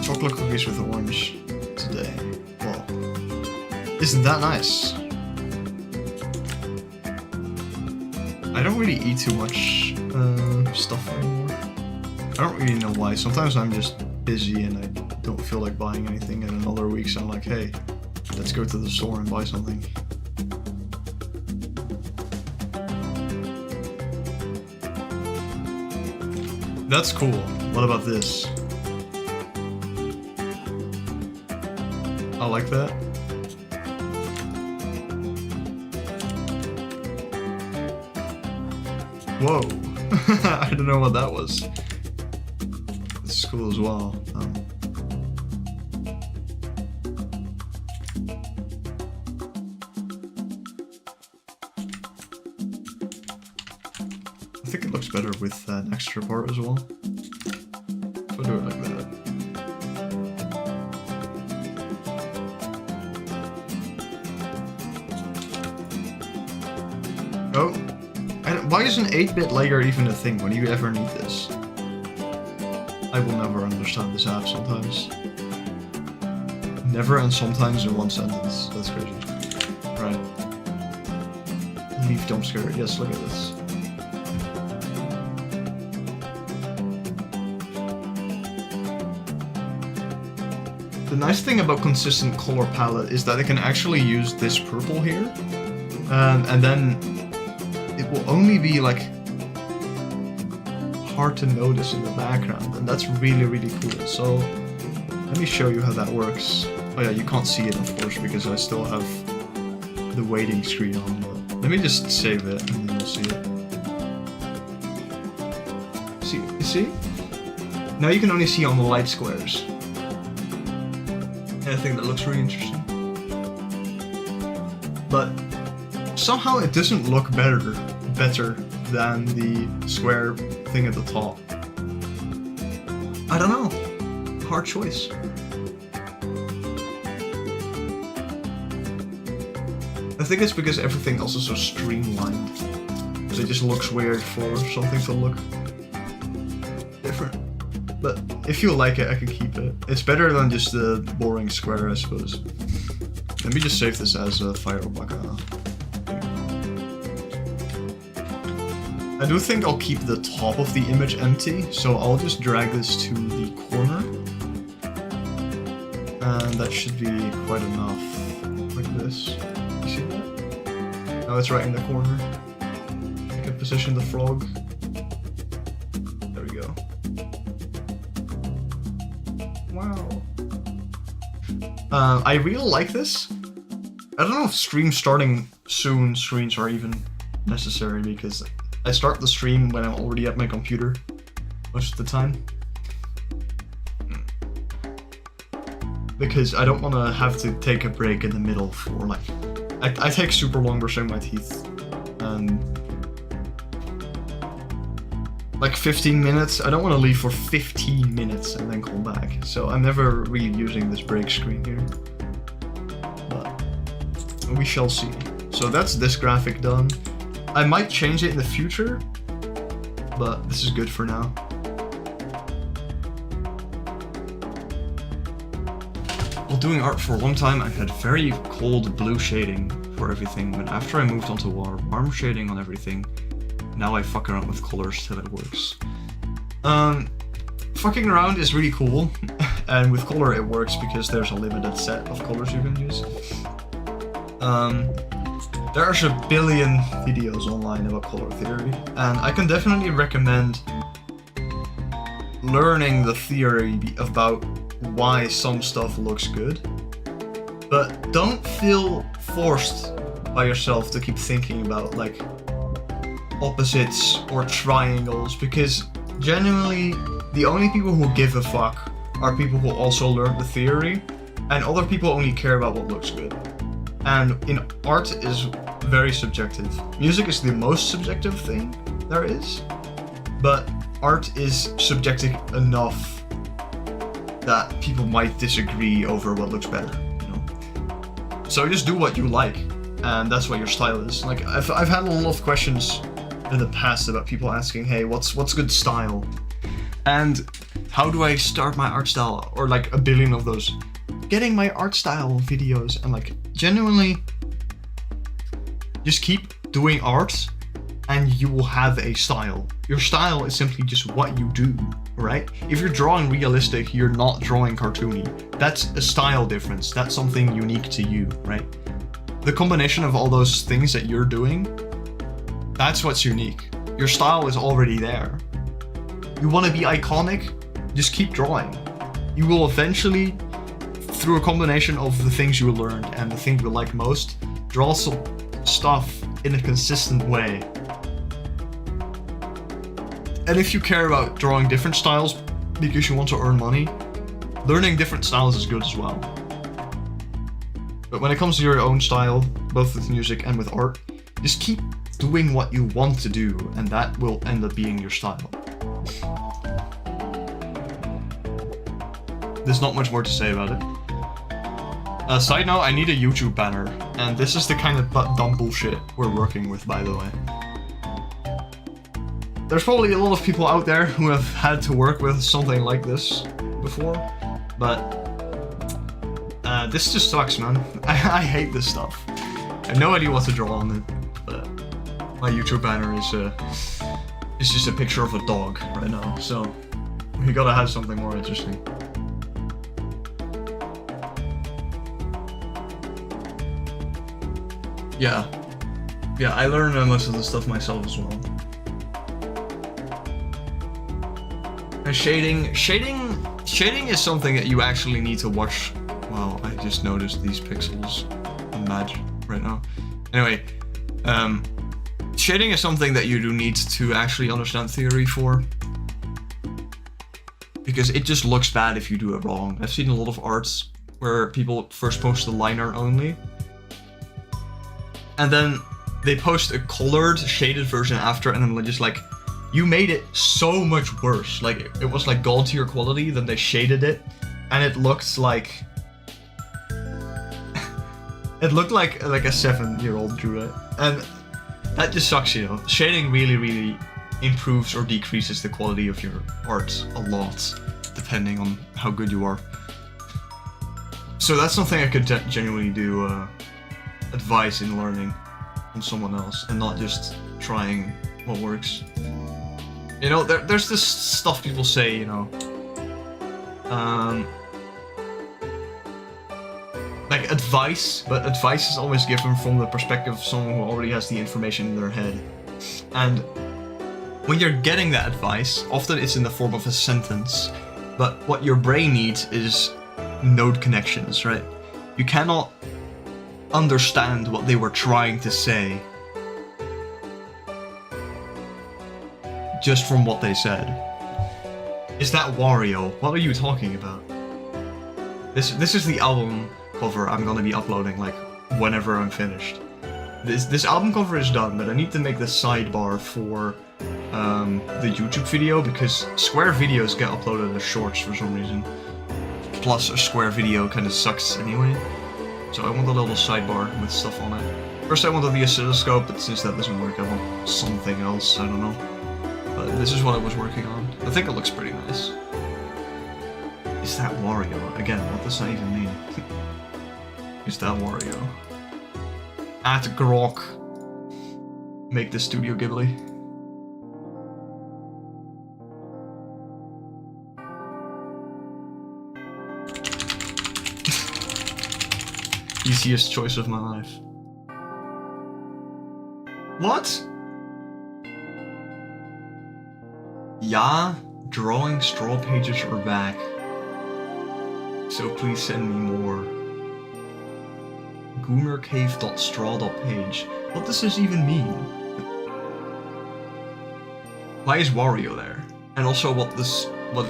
Chocolate cookies with orange today. Well, isn't that nice? I don't really eat too much stuff anymore. I don't really know why. Sometimes I'm just busy and I don't feel like buying anything, and in other weeks I'm like, hey, Let's go to the store and buy something. That's cool. What about this? I like that. Whoa. I don't know what that was. This is cool as well. I think it looks better with an extra part as well. If I do it like that. Oh, and why is an 8-bit layer even a thing when you ever need this? I will never understand this app sometimes. Never and sometimes in one sentence. That's crazy. Right. Leaf jump scare. Yes, look at this. The nice thing about consistent color palette is that I can actually use this purple here, and then it will only be like hard to notice in the background, and that's really, really cool. So let me show you how that works. Oh yeah, you can't see it of course because I still have the waiting screen on, but let me just save it and then you'll see it. See, you see? Now you can only see on the light squares. And I think that looks really interesting. But somehow it doesn't look better than the square thing at the top. I don't know. Hard choice. I think it's because everything else is so streamlined. It just looks weird for something to look different. But if you like it, I can keep it. It's better than just the boring square, I suppose. Let me just save this as a Firebaka. I do think I'll keep the top of the image empty, so I'll just drag this to the corner. And that should be quite enough. Like this. You see that? Now it's right in the corner. I can position the frog. There we go. Wow. I really like this. I don't know if stream starting soon screens are even necessary because I start the stream when I'm already at my computer most of the time. Because I don't want to have to take a break in the middle for like... I take super long brushing my teeth. Like 15 minutes. I don't want to leave for 15 minutes and then come back. So I'm never really using this break screen here. But we shall see. So that's this graphic done. I might change it in the future, but this is good for now. While doing art for a long time, I had very cold blue shading for everything, but after I moved onto warm shading on everything, now I fuck around with colors till it works. Fucking around is really cool, and with color it works because there's a limited set of colors you can use. There's a billion videos online about color theory, and I can definitely recommend learning the theory about why some stuff looks good, but don't feel forced by yourself to keep thinking about like opposites or triangles, because genuinely the only people who give a fuck are people who also learn the theory, and other people only care about what looks good. And in art is very subjective. Music is the most subjective thing there is, but art is subjective enough that people might disagree over what looks better, you know? So just do what you like, and that's what your style is. Like, I've had a lot of questions in the past about people asking, hey, what's good style? And how do I start my art style? Or like a billion of those getting my art style videos, and like genuinely just keep doing art and you will have a style. Your style is simply just what you do. right? If you're drawing realistic, you're not drawing cartoony. That's a style difference. That's something unique to you, right? The combination of all those things that you're doing, that's what's unique. Your style is already there. You want to be iconic? Just keep drawing. You will eventually, through a combination of the things you learned and the things you like most, draw some stuff in a consistent way. And if you care about drawing different styles because you want to earn money, learning different styles is good as well. But when it comes to your own style, both with music and with art, just keep doing what you want to do, and that will end up being your style. There's not much more to say about it. Side note, I need a YouTube banner, and this is the kind of dumb bullshit we're working with, by the way. There's probably a lot of people out there who have had to work with something like this before, but this just sucks, man. I hate this stuff. I have no idea what to draw on it, but my YouTube banner is just a picture of a dog right now, so we gotta have something more interesting. Yeah, I learned most of the stuff myself as well. And shading is something that you actually need to watch. Wow, I just noticed these pixels. I'm mad right now. Anyway, shading is something that you do need to actually understand theory for, because it just looks bad if you do it wrong. I've seen a lot of arts where people first post the liner only, and then they post a colored, shaded version after, and I'm just like, you made it so much worse. Like, it was like god tier quality, then they shaded it, and it looked like it looked like a 7-year-old drew it, and that just sucks, you know. Shading really improves or decreases the quality of your art a lot, depending on how good you are. So that's something I could genuinely do advice in learning from someone else, and not just trying what works. You know, there's this stuff people say, you know, like advice, but advice is always given from the perspective of someone who already has the information in their head. And when you're getting that advice, often it's in the form of a sentence, but what your brain needs is node connections, right? You cannot understand what they were trying to say just from what they said. Is that Wario? What are you talking about? This is the album cover I'm gonna be uploading, like, whenever I'm finished. This album cover is done, but I need to make the sidebar for the YouTube video, because Square videos get uploaded as shorts for some reason. Plus, a Square video kind of sucks anyway. So I want a little sidebar with stuff on it. First I wanted the oscilloscope, but since that doesn't work, I want something else, I don't know. But this is what I was working on. I think it looks pretty nice. Is that Wario? Again, what does that even mean? Is that Wario? At Grok. Make the Studio Ghibli. Easiest choice of my life. What? Yeah, drawing straw pages are back. So please send me more. Goomercave.straw.page. What does this even mean? Why is Wario there? And also, what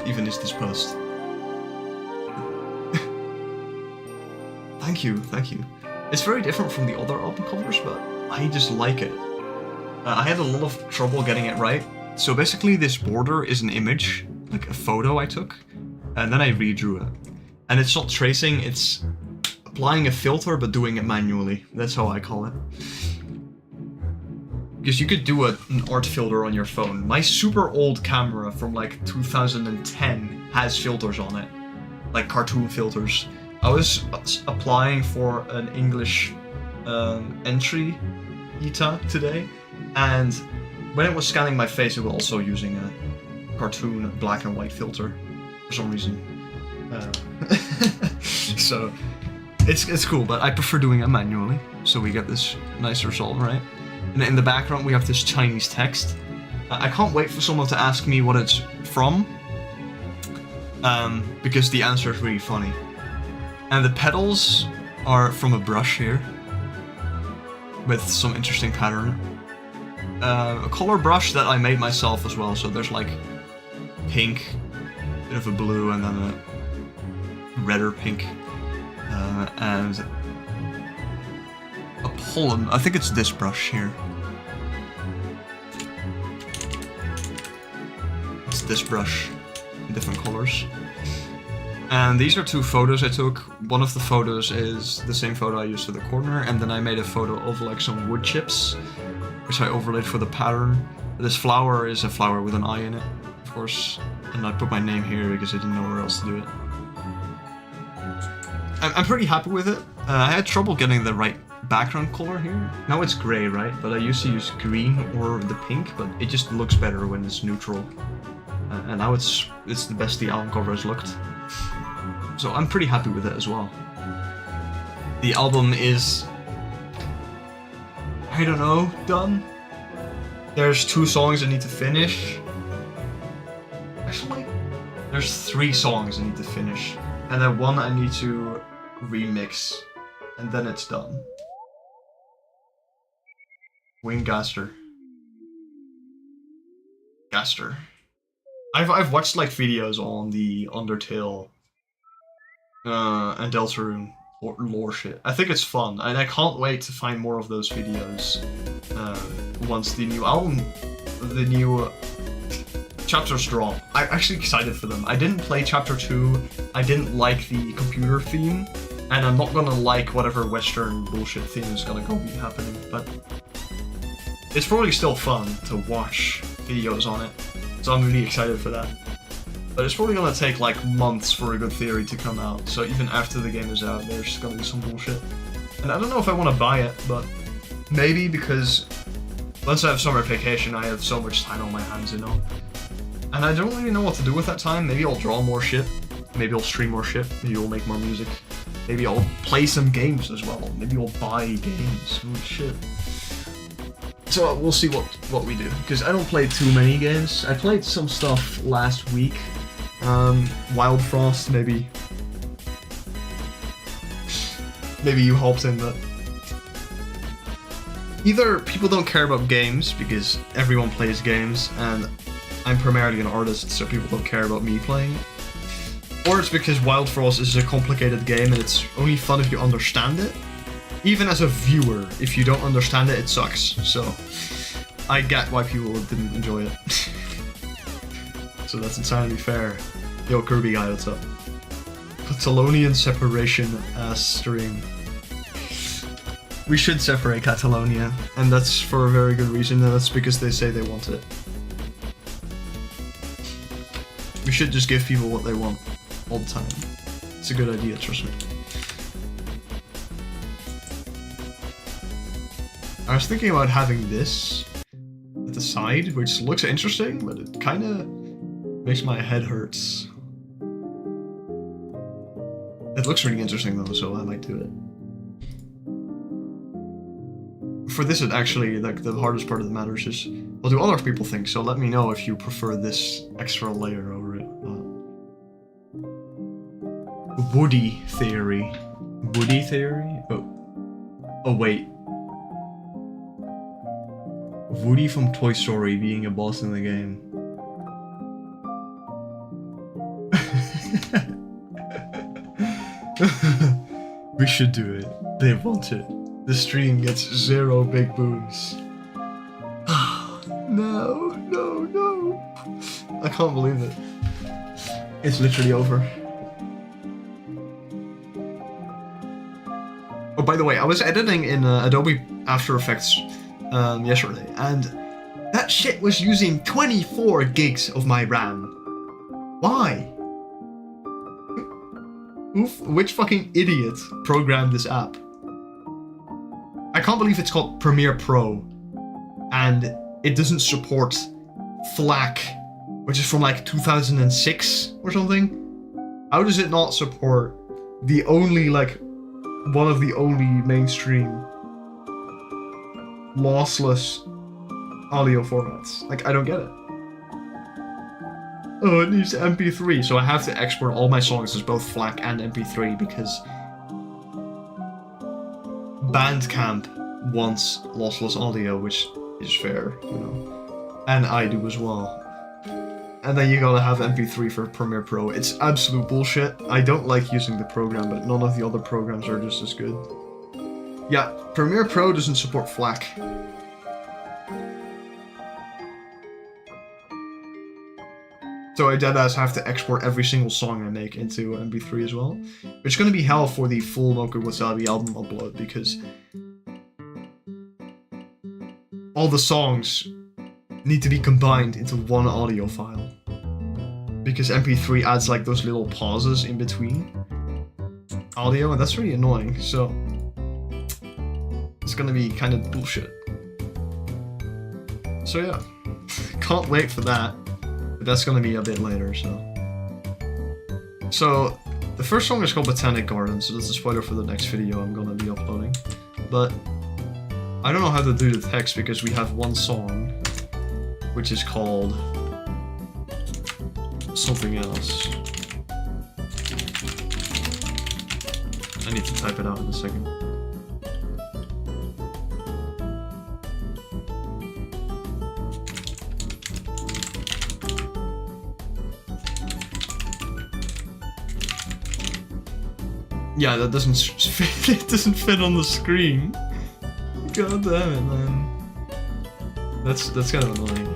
even is this post? Thank you. It's very different from the other album covers, but I just like it. I had a lot of trouble getting it right. So basically this border is an image, like a photo I took, and then I redrew it. And it's not tracing, it's applying a filter but doing it manually. That's how I call it. Because you could do an art filter on your phone. My super old camera from like 2010 has filters on it, like cartoon filters. I was applying for an English entry ETA today, and when it was scanning my face, it was also using cartoon black and white filter for some reason. So it's cool, but I prefer doing it manually, so we get this nice result, right? And in the background we have this Chinese text. I can't wait for someone to ask me what it's from, because the answer is really funny. And the petals are from a brush here, with some interesting pattern. A color brush that I made myself as well, so there's like pink, bit of a blue, and then a redder pink, and a pollen. I think it's this brush here. It's this brush in different colors. And these are two photos I took. One of the photos is the same photo I used for the corner, and then I made a photo of like some wood chips, which I overlaid for the pattern. This flower is a flower with an eye in it, of course, and I put my name here because I didn't know where else to do it. I'm pretty happy with it. I had trouble getting the right background color here. Now it's gray, right? But I used to use green or the pink, but it just looks better when it's neutral. And now it's the best the album cover has looked. So I'm pretty happy with it as well. The album is, I don't know, done. There's 2 songs I need to finish. Actually, there's 3 songs I need to finish. And then 1 I need to remix. And then it's done. Gaster. I've watched like videos on the Undertale and Deltarune lore shit. I think it's fun, and I can't wait to find more of those videos once the new album, the new chapters drop. I'm actually excited for them. I didn't play chapter 2, I didn't like the computer theme, and I'm not gonna like whatever Western bullshit theme is gonna go be happening, but it's probably still fun to watch videos on it, so I'm really excited for that. But it's probably gonna take like months for a good theory to come out, so even after the game is out, there's gonna be some bullshit. And I don't know if I want to buy it, but maybe, because once I have summer vacation, I have so much time on my hands, you know? And I don't really know what to do with that time. Maybe I'll draw more shit, maybe I'll stream more shit, maybe I'll make more music, maybe I'll play some games as well, maybe I'll buy games, holy shit. So we'll see what we do, because I don't play too many games. I played some stuff last week. Wild Frost, maybe you helped in that. Either people don't care about games because everyone plays games and I'm primarily an artist, so people don't care about me playing it, or it's because Wild Frost is a complicated game and it's only fun if you understand it. Even as a viewer, if you don't understand it, it sucks. So I get why people didn't enjoy it. So that's entirely fair. Yo, Kirby guy, what's up? Catalonian separation stream. We should separate Catalonia, and that's for a very good reason, and that's because they say they want it. We should just give people what they want all the time. It's a good idea, trust me. I was thinking about having this at the side, which looks interesting, but it kinda makes my head hurts. It looks really interesting though, so I might do it. For this, it actually, like, the hardest part of the matter is just, what do other people think? So let me know if you prefer this extra layer over it. Woody theory. Woody theory? Oh wait. Woody from Toy Story being a boss in the game. We should do it. They want it. The stream gets 0 big boons. No. I can't believe it. It's literally over. Oh, by the way, I was editing in Adobe After Effects yesterday, and that shit was using 24 gigs of my RAM. Why? Which fucking idiot programmed this app? I can't believe it's called Premiere Pro, and it doesn't support FLAC which is from like 2006 or something. How does it not support the only, like, one of the only mainstream lossless audio formats? Like, I don't get it. Oh, it needs MP3, so I have to export all my songs as both FLAC and MP3 because Bandcamp wants lossless audio, which is fair, you know. And I do as well. And then you gotta have MP3 for Premiere Pro. It's absolute bullshit. I don't like using the program, but none of the other programs are just as good. Yeah, Premiere Pro doesn't support FLAC. So I deadass have to export every single song I make into MP3 as well. Which is gonna be hell for the full Mocha Wasabi album upload, because all the songs need to be combined into one audio file. Because MP3 adds like those little pauses in between audio, and that's really annoying, so it's gonna be kind of bullshit. So yeah, can't wait for that, but that's gonna be a bit later, So the first song is called Botanic Garden, so that's a spoiler for the next video I'm gonna be uploading. But I don't know how to do the text because we have one song, which is called something else. I need to type it out in a second. Yeah, that doesn't fit. It doesn't fit on the screen. God damn it, man. That's kind of annoying.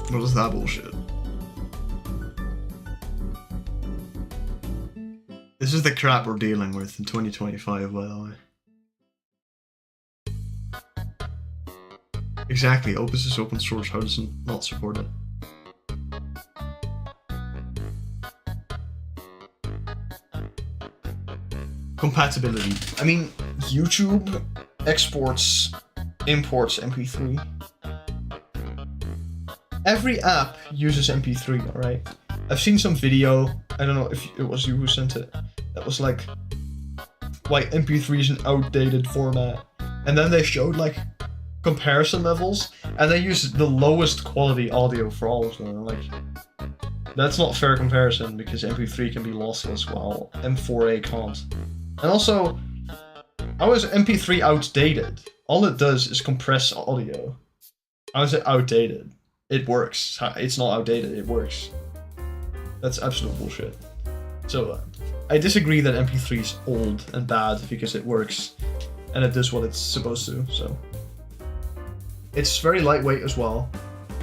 What is that bullshit? This is the crap we're dealing with in 2025, by the way. Exactly, Opus is open source, how does it not support it? Compatibility. I mean, YouTube imports MP3. Every app uses MP3, alright? I've seen some video, I don't know if it was you who sent it, that was like, why MP3 is an outdated format. And then they showed like comparison levels, and they used the lowest quality audio for all of them. Like, that's not fair comparison because MP3 can be lossless while M4A can't. And also, how is MP3 outdated? All it does is compress audio. How is it outdated? It works. It's not outdated, it works. That's absolute bullshit. So, I disagree that MP3 is old and bad because it works and it does what it's supposed to, so. It's very lightweight as well,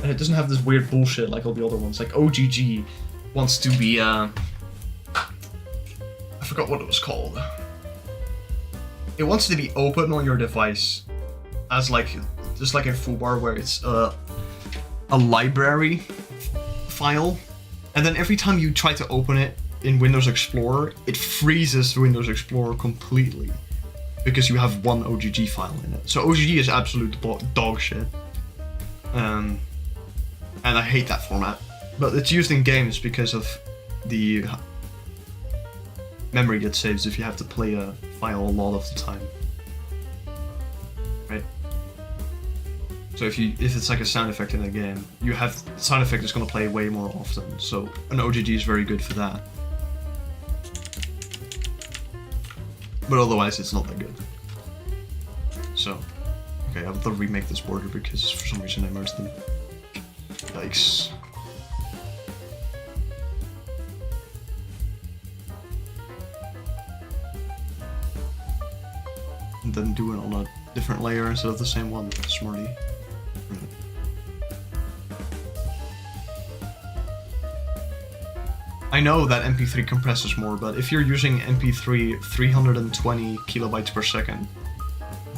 and it doesn't have this weird bullshit like all the other ones. Like OGG wants to be, I forgot what it was called. It wants to be open on your device as like, just like in Foobar where it's a library file, and then every time you try to open it in Windows Explorer, it freezes Windows Explorer completely because you have one OGG file in it. So OGG is absolute dog shit, and I hate that format. But it's used in games because of the memory it saves if you have to play a file a lot of the time. Right? So if it's like a sound effect in a game, you have the sound effect is going to play way more often. So an OGG is very good for that. But otherwise it's not that good. So, okay, I have to remake this border because for some reason I merged them. Yikes. And then do it on a different layer instead of the same one. Smarty. I know that MP3 compresses more, but if you're using MP3 320 kilobytes per second,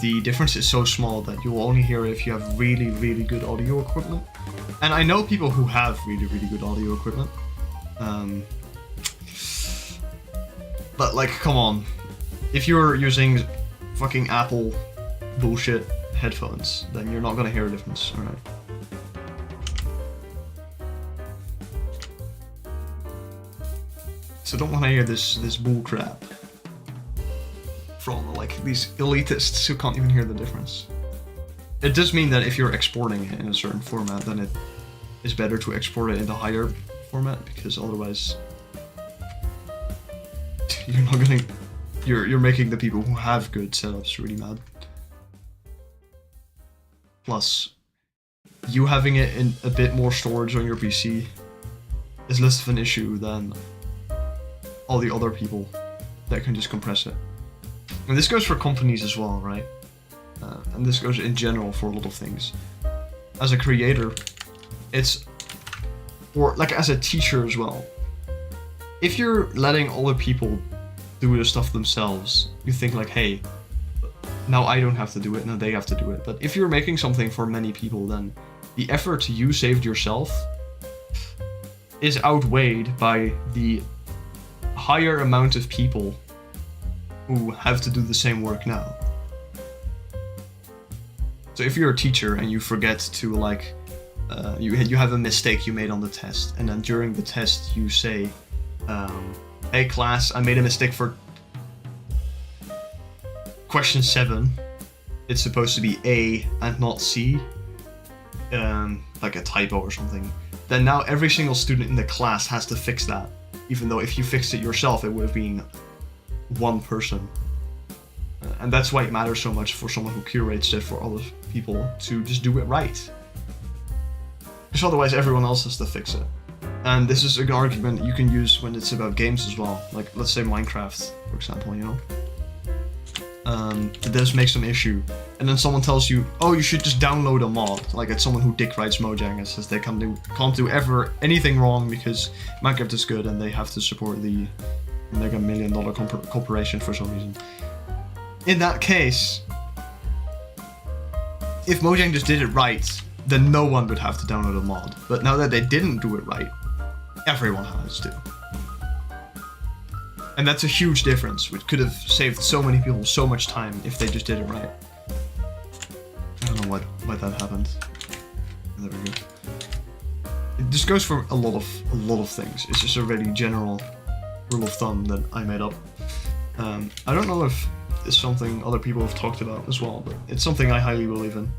the difference is so small that you will only hear it if you have really, really good audio equipment. And I know people who have really, really good audio equipment. But like, come on. If you're using fucking Apple bullshit headphones, then you're not gonna hear a difference, alright? So don't wanna hear this bull crap from like these elitists who can't even hear the difference. It does mean that if you're exporting it in a certain format, then it is better to export it in the higher format, because otherwise you're not gonna you're making the people who have good setups really mad. Plus, you having it in a bit more storage on your PC is less of an issue than all the other people that can just compress it. And this goes for companies as well, right? And this goes in general for a lot of things. As a creator, or like as a teacher as well. If you're letting other people do the stuff themselves, you think like, hey, now I don't have to do it, now they have to do it. But if you're making something for many people, then the effort you saved yourself is outweighed by the higher amount of people who have to do the same work now. So if you're a teacher and you forget to like, you have a mistake you made on the test, and then during the test you say, hey class, I made a mistake for question 7. It's supposed to be A and not C, like a typo or something. Then now every single student in the class has to fix that, even though if you fixed it yourself, it would have been one person. And that's why it matters so much for someone who curates it for other people to just do it right. Because otherwise everyone else has to fix it. And this is an argument you can use when it's about games as well. Like, let's say Minecraft, for example, you know? It does make some issue. And then someone tells you, oh, you should just download a mod. Like, it's someone who dick writes Mojang and says they can't do ever anything wrong because Minecraft is good and they have to support the mega $1 million corporation for some reason. In that case, if Mojang just did it right, then no one would have to download a mod. But now that they didn't do it right, everyone has to. And that's a huge difference, which could have saved so many people so much time if they just did it right. I don't know why that happened. There we go. This goes for a lot of things. It's just a really general rule of thumb that I made up. I don't know if it's something other people have talked about as well, but it's something I highly believe in.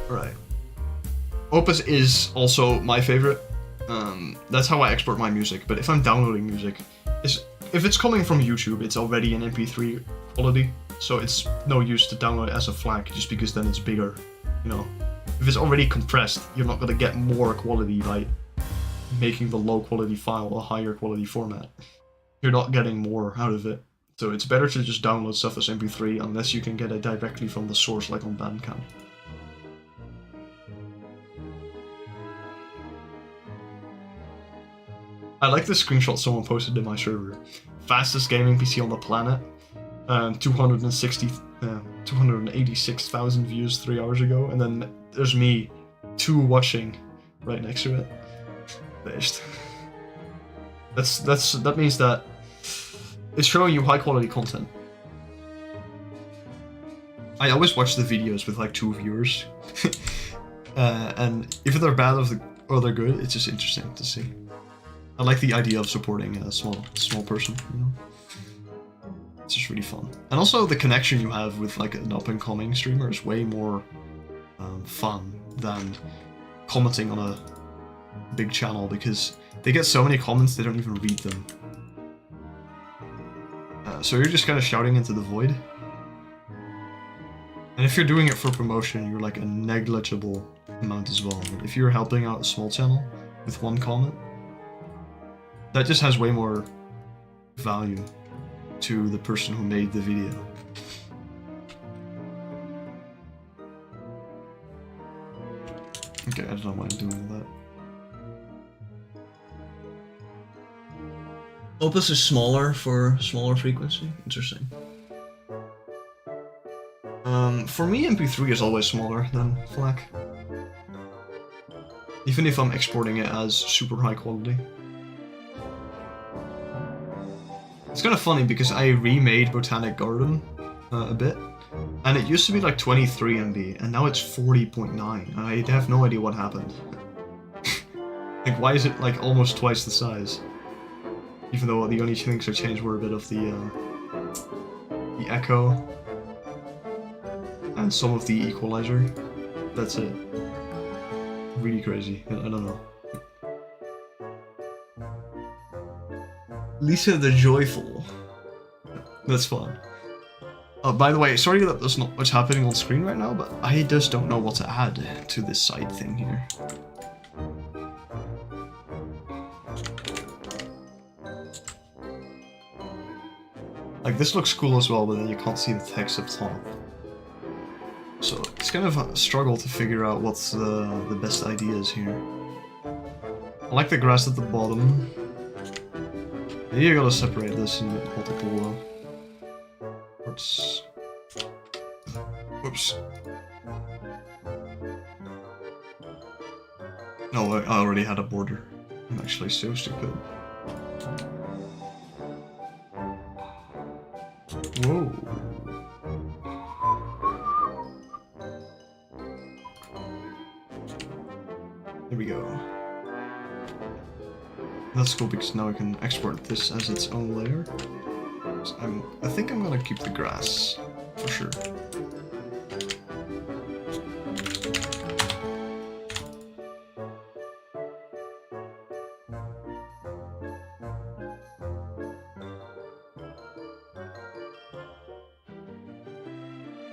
Right. Opus is also my favorite. That's how I export my music, but if I'm downloading music, if it's coming from YouTube, it's already in MP3 quality, so it's no use to download it as a FLAC, just because then it's bigger, you know. If it's already compressed, you're not gonna get more quality by making the low quality file a higher quality format. You're not getting more out of it. So it's better to just download stuff as MP3 unless you can get it directly from the source like on Bandcamp. I like the screenshot someone posted in my server. Fastest gaming PC on the planet. 286,000 views 3 hours ago, and then there's me, 2 watching right next to it. Based. That means that it's showing you high quality content. I always watch the videos with like 2 viewers, and if they're bad or they're good, it's just interesting to see. I like the idea of supporting a small person, you know? It's just really fun. And also the connection you have with like an up-and-coming streamer is way more fun than commenting on a big channel, because they get so many comments they don't even read them. So you're just kind of shouting into the void. And if you're doing it for promotion, you're like a negligible amount as well. But if you're helping out a small channel with 1 comment, that just has way more value to the person who made the video. Okay, I don't know why I'm doing that. Opus is smaller for smaller frequency. Interesting. For me, MP3 is always smaller than FLAC. Even if I'm exporting it as super high quality. It's kind of funny because I remade Botanic Garden a bit, and it used to be like 23 MB, and now it's 40.9, and I have no idea what happened. Like, why is it like almost twice the size? Even though the only things I changed were a bit of the echo and some of the equalizer. That's it. Really crazy. I don't know. Lisa the Joyful. That's fun. By the way, sorry that there's not much happening on screen right now, but I just don't know what to add to this side thing here. Like, this looks cool as well, but then you can't see the text up top. So it's kind of a struggle to figure out what's the best ideas here. I like the grass at the bottom. Maybe I gotta separate this in multiple parts. Whoops. No, I already had a border. I'm actually so stupid. Whoa. There we go. That's cool because now I can export this as its own layer. So I think I'm gonna keep the grass, for sure.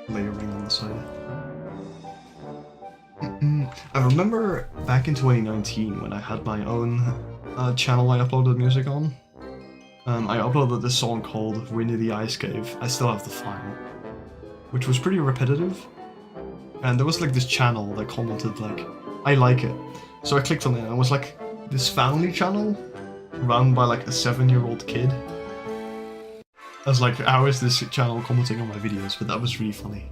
Layering on the side. I remember back in 2019 when I had my own channel I uploaded music on. I uploaded this song called Winnie the Ice Cave. I still have the file, which was pretty repetitive. And there was like this channel that commented like, I like it. So I clicked on it and it was like this family channel run by like a 7-year-old kid. I was like, how is this channel commenting on my videos? But that was really funny.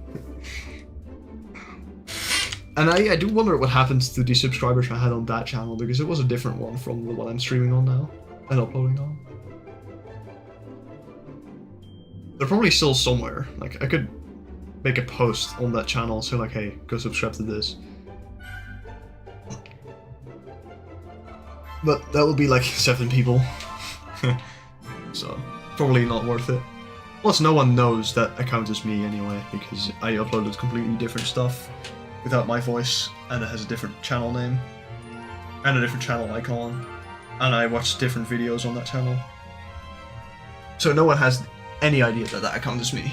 And I do wonder what happens to the subscribers I had on that channel, because it was a different one from the one I'm streaming on now and uploading on. They're probably still somewhere. Like, I could make a post on that channel, so like, hey, go subscribe to this. But that would be like 7 people. So, probably not worth it. Plus, no one knows that account is me anyway, because I uploaded completely different stuff without my voice, and it has a different channel name, and a different channel icon, and I watch different videos on that channel. So no one has any idea that that account is me.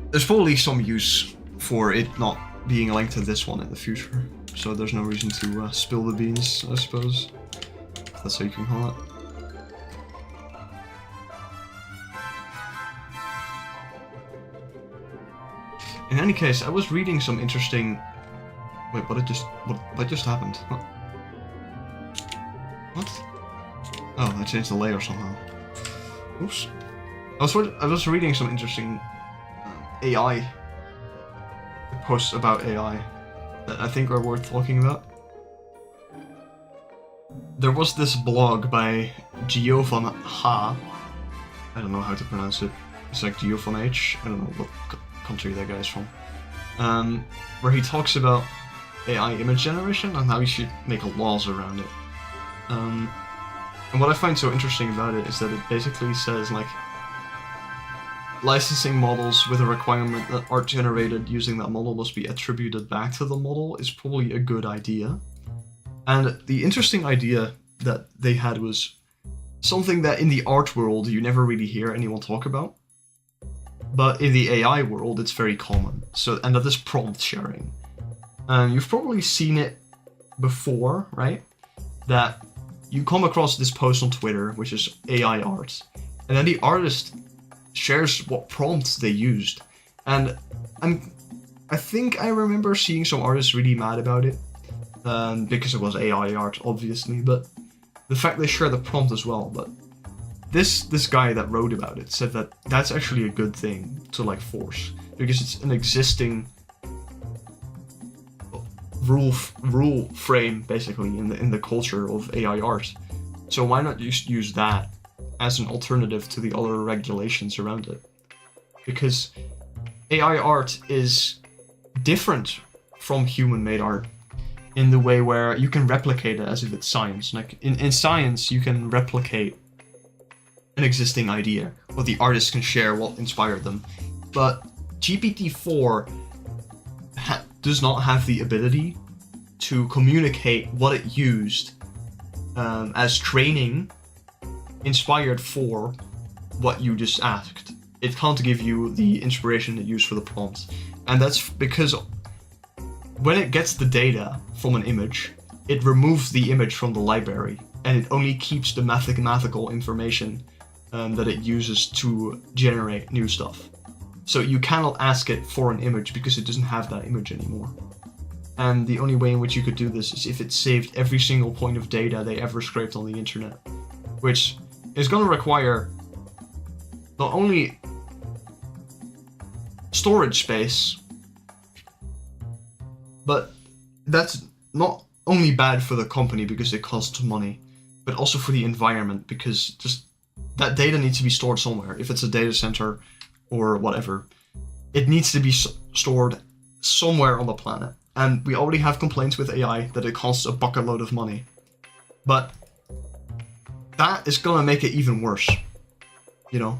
There's probably some use for it not being linked to this one in the future, so there's no reason to spill the beans, I suppose. If that's how you can call it. In any case, I was reading some interesting... Wait, what just happened? What? Oh, I changed the layer somehow. Oops. I was reading some interesting AI posts about AI that I think are worth talking about. There was this blog by Geofon Ha. I don't know how to pronounce it. It's like Geofon H. I don't know what country that guy is from. Where he talks about AI image generation and how you should make laws around it. And what I find so interesting about it is that it basically says, like, licensing models with a requirement that art generated using that model must be attributed back to the model is probably a good idea. And the interesting idea that they had was something that in the art world you never really hear anyone talk about. But in the AI world, it's very common. And that is prompt sharing. You've probably seen it before, right? That you come across this post on Twitter, which is AI art, and then the artist shares what prompts they used. And I think I remember seeing some artists really mad about it, because it was AI art, obviously, but the fact they share the prompt as well. But this guy that wrote about it said that that's actually a good thing to like force, because it's an existing rule frame basically in the culture of AI art. So why not just use that as an alternative to the other regulations around it? Because AI art is different from human-made art in the way where you can replicate it as if it's science. Like in science, you can replicate an existing idea, or the artist can share what inspired them. But GPT-4 does not have the ability to communicate what it used as training inspired for what you just asked. It can't give you the inspiration it used for the prompt. And that's because when it gets the data from an image, it removes the image from the library, and it only keeps the mathematical information that it uses to generate new stuff. So you cannot ask it for an image because it doesn't have that image anymore. And the only way in which you could do this is if it saved every single point of data they ever scraped on the internet, which is going to require not only storage space, but that's not only bad for the company because it costs money, but also for the environment, because just that data needs to be stored somewhere. If it's a data center or whatever, it needs to be stored somewhere on the planet. And we already have complaints with AI that it costs a bucket load of money. But that is gonna make it even worse, you know?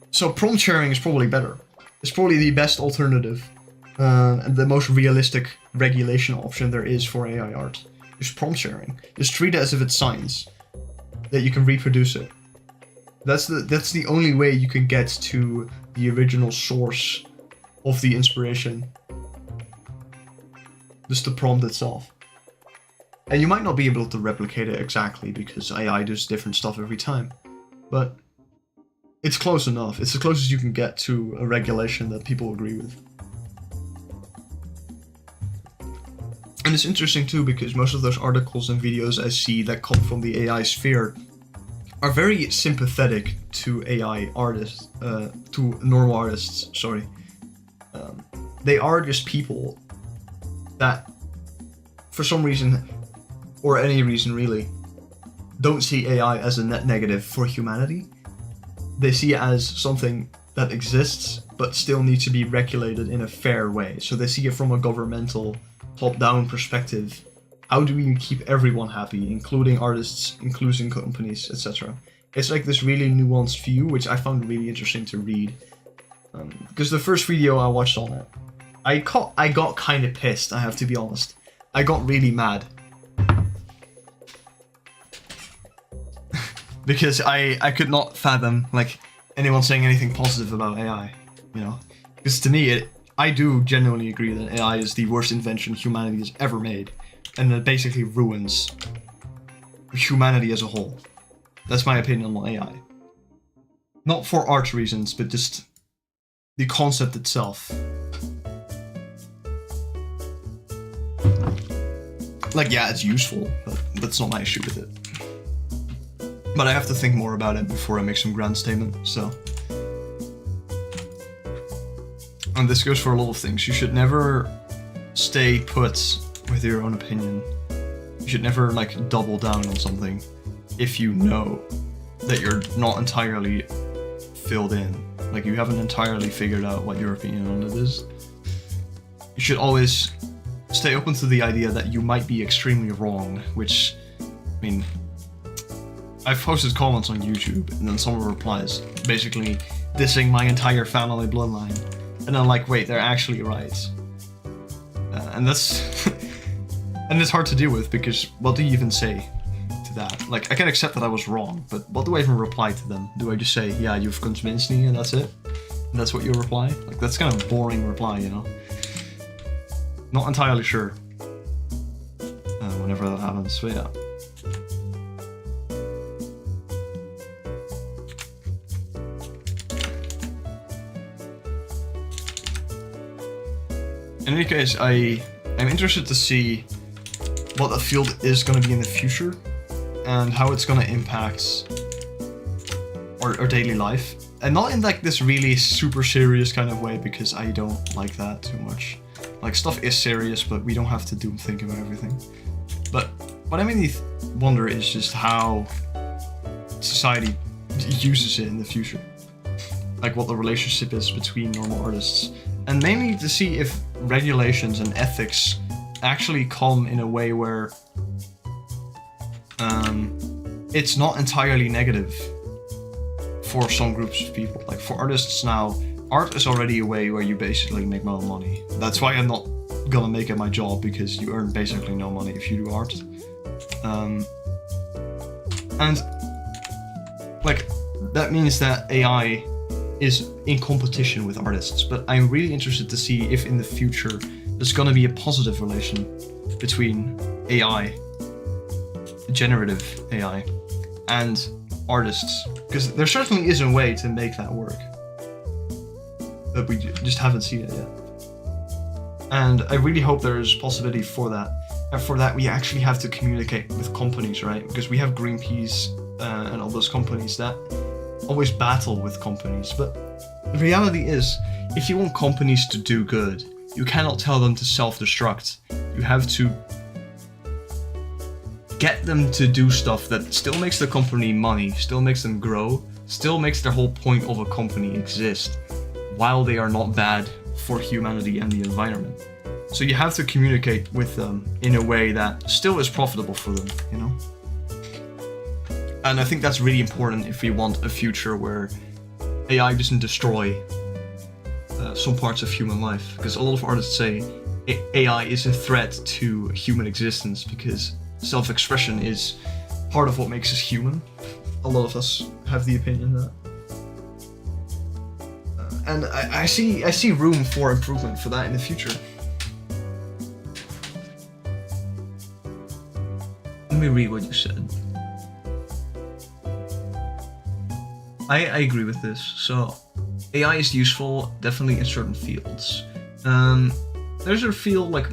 So prompt sharing is probably better. It's probably the best alternative and the most realistic regulation option there is for AI art. Just prompt sharing. Just treat it as if it's science, that you can reproduce it. That's the only way you can get to the original source of the inspiration. Just the prompt itself. And you might not be able to replicate it exactly because AI does different stuff every time, but it's close enough. It's as close as you can get to a regulation that people agree with. And it's interesting too because most of those articles and videos I see that come from the AI sphere are very sympathetic to AI artists, to normal artists, sorry. They are just people that, for some reason, or any reason really, don't see AI as a net negative for humanity. They see it as something that exists, but still needs to be regulated in a fair way. So they see it from a governmental, top-down perspective. How do we keep everyone happy, including artists, including companies, etc.? It's like this really nuanced view, which I found really interesting to read. Because the first video I watched on it, I got kind of pissed, I have to be honest. I got really mad. Because I could not fathom, like, anyone saying anything positive about AI, you know? Because to me, I do genuinely agree that AI is the worst invention humanity has ever made, and it basically ruins humanity as a whole. That's my opinion on AI. Not for art reasons, but just the concept itself. Like, yeah, it's useful, but that's not my issue with it. But I have to think more about it before I make some grand statement, so. And this goes for a lot of things. You should never stay put with your own opinion. You should never, like, double down on something if you know that you're not entirely filled in. Like, you haven't entirely figured out what your opinion on it is. You should always stay open to the idea that you might be extremely wrong, which, I mean, I've posted comments on YouTube, and then someone replies, basically dissing my entire family bloodline. And I'm like, wait, they're actually right. And that's... and it's hard to deal with, because what do you even say to that? Like, I can accept that I was wrong, but what do I even reply to them? Do I just say, yeah, you've convinced me, and that's it? And that's what you reply? Like, that's kind of a boring reply, you know? Not entirely sure. Whenever that happens, but yeah. In any case, I'm interested to see what the field is going to be in the future and how it's going to impact our daily life. And not in like this really super serious kind of way, because I don't like that too much. Like, stuff is serious, but we don't have to doom think about everything. But what I mainly wonder is just how society uses it in the future. Like, what the relationship is between normal artists. And mainly to see if regulations and ethics actually come in a way where it's not entirely negative for some groups of people. Like, for artists now, art is already a way where you basically make no money. That's why I'm not gonna make it my job, because you earn basically no money if you do art. And like, that means that AI is in competition with artists, but I'm really interested to see if in the future there's gonna be a positive relation between AI, generative AI, and artists, because there certainly is a way to make that work, but we just haven't seen it yet. And I really hope there's possibility for that. And for that, we actually have to communicate with companies, right? Because we have Greenpeace and all those companies that always battle with companies. But the reality is, if you want companies to do good, you cannot tell them to self-destruct. You have to get them to do stuff that still makes the company money, still makes them grow, still makes the whole point of a company exist, while they are not bad for humanity and the environment. So you have to communicate with them in a way that still is profitable for them, you know? And I think that's really important if we want a future where AI doesn't destroy some parts of human life. Because a lot of artists say AI is a threat to human existence, because self-expression is part of what makes us human. A lot of us have the opinion that. And I see room for improvement for that in the future. Let me read what you said. I agree with this. So, AI is useful, definitely in certain fields. There's a field, like,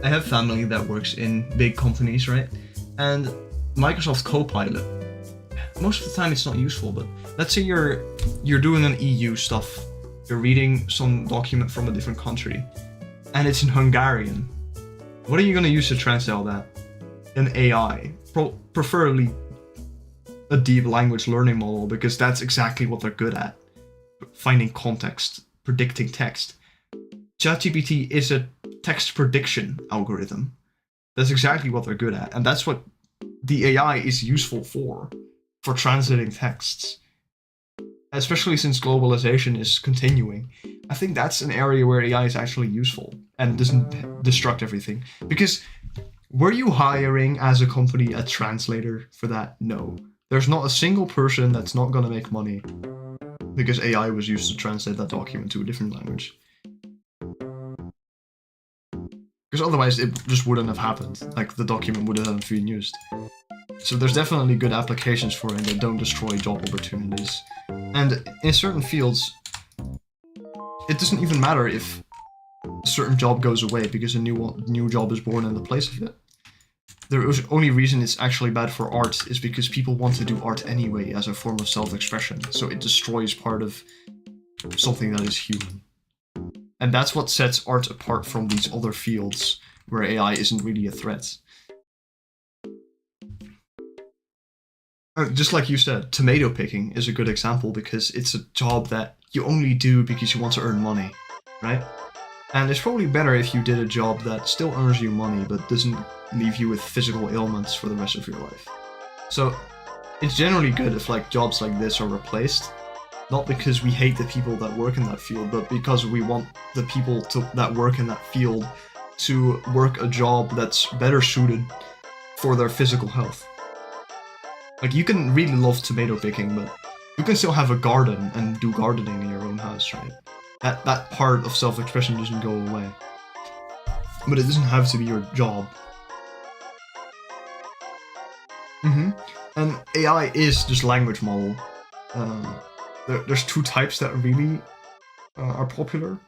I have family that works in big companies, right? And Microsoft Copilot, most of the time it's not useful, but let's say you're doing an EU stuff, you're reading some document from a different country, and it's in Hungarian. What are you gonna use to translate all that? An AI, preferably a deep language learning model, because that's exactly what they're good at. Finding context, predicting text. ChatGPT is a text prediction algorithm. That's exactly what they're good at, and that's what the AI is useful for translating texts. Especially since globalization is continuing, I think that's an area where AI is actually useful and doesn't destruct everything. Because were you hiring as a company a translator for that? No. There's not a single person that's not gonna make money because AI was used to translate that document to a different language. Because otherwise it just wouldn't have happened. Like, the document wouldn't have been used. So there's definitely good applications for it that don't destroy job opportunities. And in certain fields, it doesn't even matter if a certain job goes away because a new job is born in the place of it. The only reason it's actually bad for art is because people want to do art anyway as a form of self-expression, so it destroys part of something that is human. And that's what sets art apart from these other fields where AI isn't really a threat. Just like you said, tomato picking is a good example because it's a job that you only do because you want to earn money, right? And it's probably better if you did a job that still earns you money but doesn't leave you with physical ailments for the rest of your life. So it's generally good if jobs like this are replaced, not because we hate the people that work in that field, but because we want the people that work in that field to work a job that's better suited for their physical health. Like, you can really love tomato picking, but you can still have a garden and do gardening in your own house, right? That part of self-expression doesn't go away. But it doesn't have to be your job. And AI is just language model. There's two types that really are popular.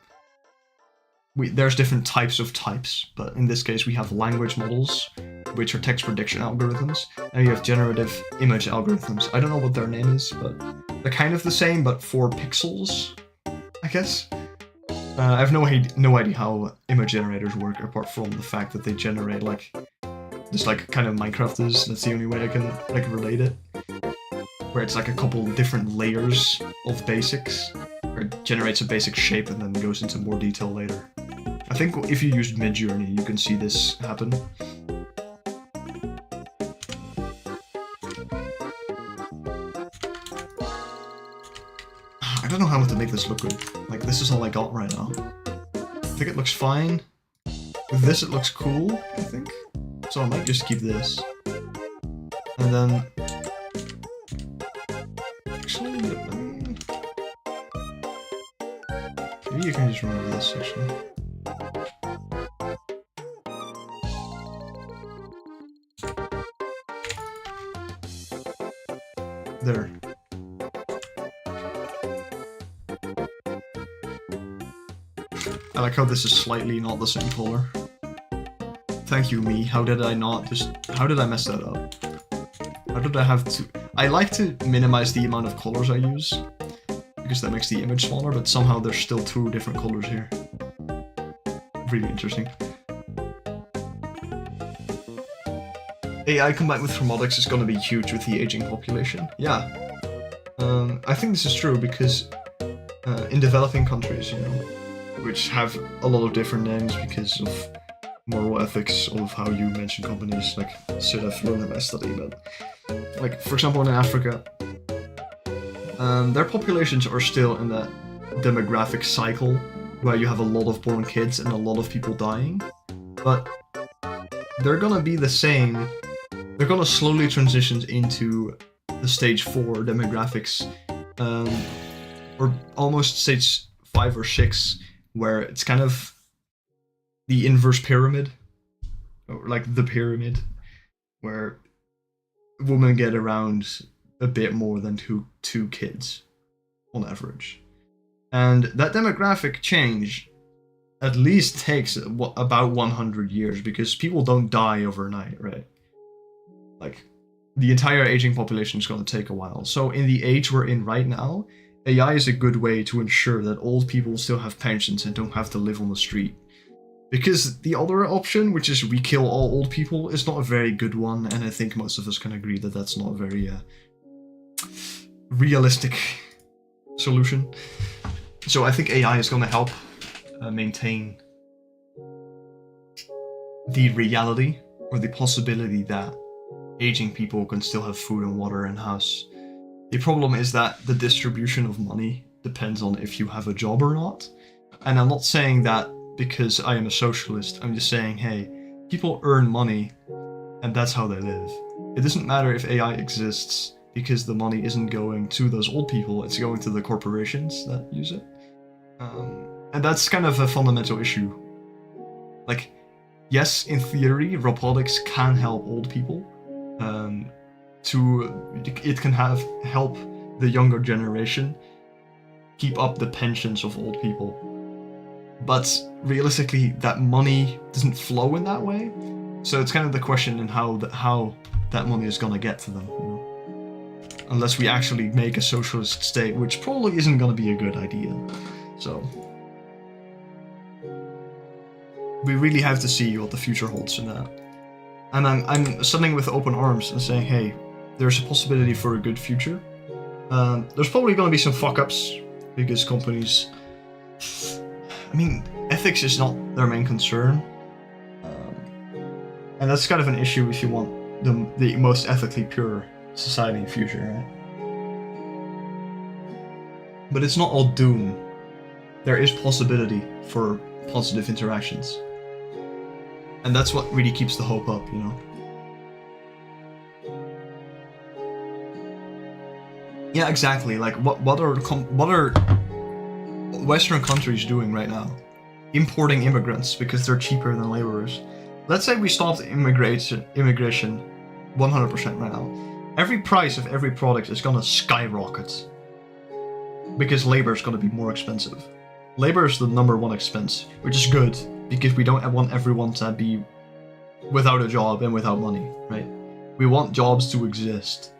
There's different types of types, but in this case we have language models, which are text prediction algorithms, and you have generative image algorithms. I don't know what their name is, but they're kind of the same, but for pixels, I guess. I have no idea how image generators work, apart from the fact that they generate like just like kind of Minecraft is. That's the only way I can like relate it. Where it's like a couple different layers of basics, where it generates a basic shape and then goes into more detail later. I think if you use Midjourney, you can see this happen. I don't know how to make this look good. Like, this is all I got right now. I think it looks fine. With this, it looks cool, I think. So I might just keep this. And then... Actually, let me... Maybe you can just remove this, actually. There. I like how this is slightly not the same color. Thank you, me. How did I mess that up? How did I have to... I like to minimize the amount of colors I use, because that makes the image smaller, but somehow there's still two different colors here. Really interesting. AI combined with robotics is gonna be huge with the aging population. Yeah. I think this is true because in developing countries, you know, which have a lot of different names because of moral ethics of how you mention companies, like should have learned in my study, but like for example in Africa, their populations are still in that demographic cycle where you have a lot of born kids and a lot of people dying, but they're gonna be the same. They're gonna slowly transition into the stage 4 demographics, or almost stage 5 or 6, where it's kind of the inverse pyramid, or like the pyramid, where women get around a bit more than two kids on average. And that demographic change at least takes about 100 years, because people don't die overnight, right? Like, the entire aging population is going to take a while. So in the age we're in right now, AI is a good way to ensure that old people still have pensions and don't have to live on the street. Because the other option, which is we kill all old people, is not a very good one, and I think most of us can agree that that's not a very realistic solution. So I think AI is going to help maintain the reality, or the possibility that aging people can still have food and water in house. The problem is that the distribution of money depends on if you have a job or not. And I'm not saying that because I am a socialist. I'm just saying, hey, people earn money and that's how they live. It doesn't matter if AI exists, because the money isn't going to those old people, it's going to the corporations that use it. And that's kind of a fundamental issue. Like, yes, in theory, robotics can help old people. It can help the younger generation keep up the pensions of old people. But realistically, that money doesn't flow in that way. So it's kind of the question in how that money is gonna get to them, you know? Unless we actually make a socialist state, which probably isn't gonna be a good idea. So we really have to see what the future holds in that. And I'm standing with open arms and saying, hey, there's a possibility for a good future. There's probably going to be some fuck-ups, because companies... I mean, ethics is not their main concern. And that's kind of an issue if you want the most ethically pure society in the future, right? But it's not all doom. There is possibility for positive interactions. And that's what really keeps the hope up, you know? Yeah, exactly. Like, what are Western countries doing right now? Importing immigrants because they're cheaper than laborers. Let's say we stopped immigration 100% right now. Every price of every product is gonna skyrocket. Because labor is gonna be more expensive. Labor is the #1 expense, which is good, because we don't want everyone to be without a job and without money, right? We want jobs to exist.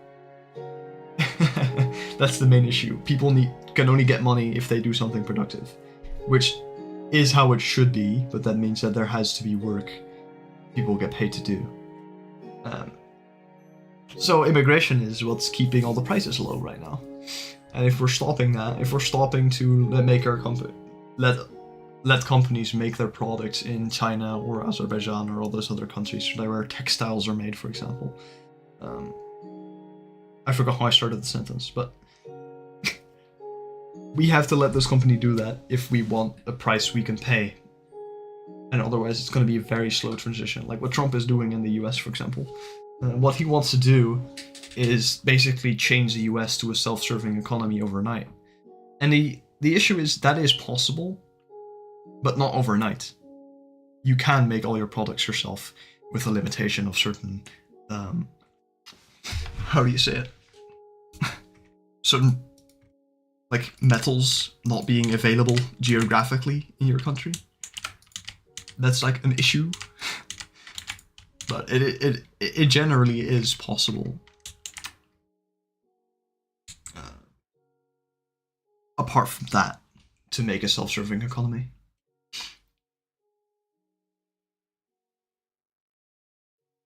That's the main issue. People can only get money if they do something productive, which is how it should be, but that means that there has to be work people get paid to do. So immigration is what's keeping all the prices low right now. And if we're stopping that, if we're stopping to let companies make their products in China or Azerbaijan or all those other countries where textiles are made, for example. I forgot how I started the sentence, but we have to let this company do that if we want a price we can pay. And otherwise it's going to be a very slow transition, like what Trump is doing in the US, for example. What he wants to do is basically change the US to a self-serving economy overnight. And the issue is that is possible, but not overnight. You can make all your products yourself with a limitation of certain, how do you say it? Certain, like, metals not being available geographically in your country. That's like an issue. But it generally is possible. Apart from that, to make a self-serving economy.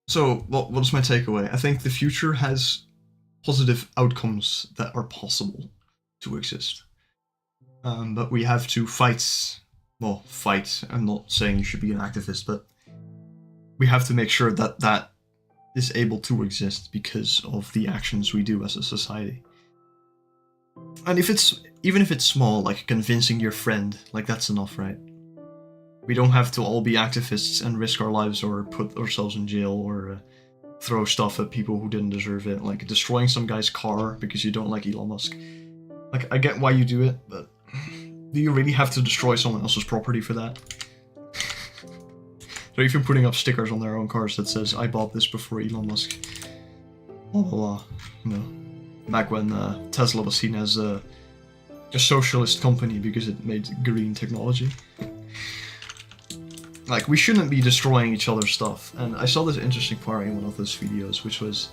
So, what's my takeaway? I think the future has positive outcomes that are possible to exist. But we have to fight. I'm not saying you should be an activist, but we have to make sure that that is able to exist because of the actions we do as a society. And even if it's small, like convincing your friend, like that's enough, right? We don't have to all be activists and risk our lives or put ourselves in jail or throw stuff at people who didn't deserve it, like destroying some guy's car because you don't like Elon Musk. Like, I get why you do it, but do you really have to destroy someone else's property for that? They're even putting up stickers on their own cars that says, I bought this before Elon Musk. Blah, blah, blah. You know, back when Tesla was seen as a socialist company because it made green technology. Like, we shouldn't be destroying each other's stuff. And I saw this interesting part in one of those videos, which was,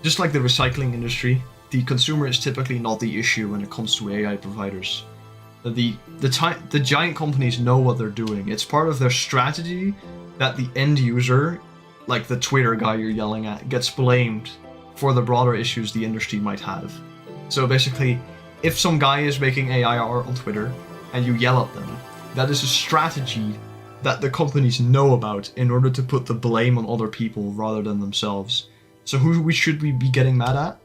just like the recycling industry, the consumer is typically not the issue when it comes to AI providers. The giant companies know what they're doing. It's part of their strategy that the end user, like the Twitter guy you're yelling at, gets blamed for the broader issues the industry might have. So basically, if some guy is making AI art on Twitter and you yell at them, that is a strategy that the companies know about in order to put the blame on other people rather than themselves. So who should we be getting mad at?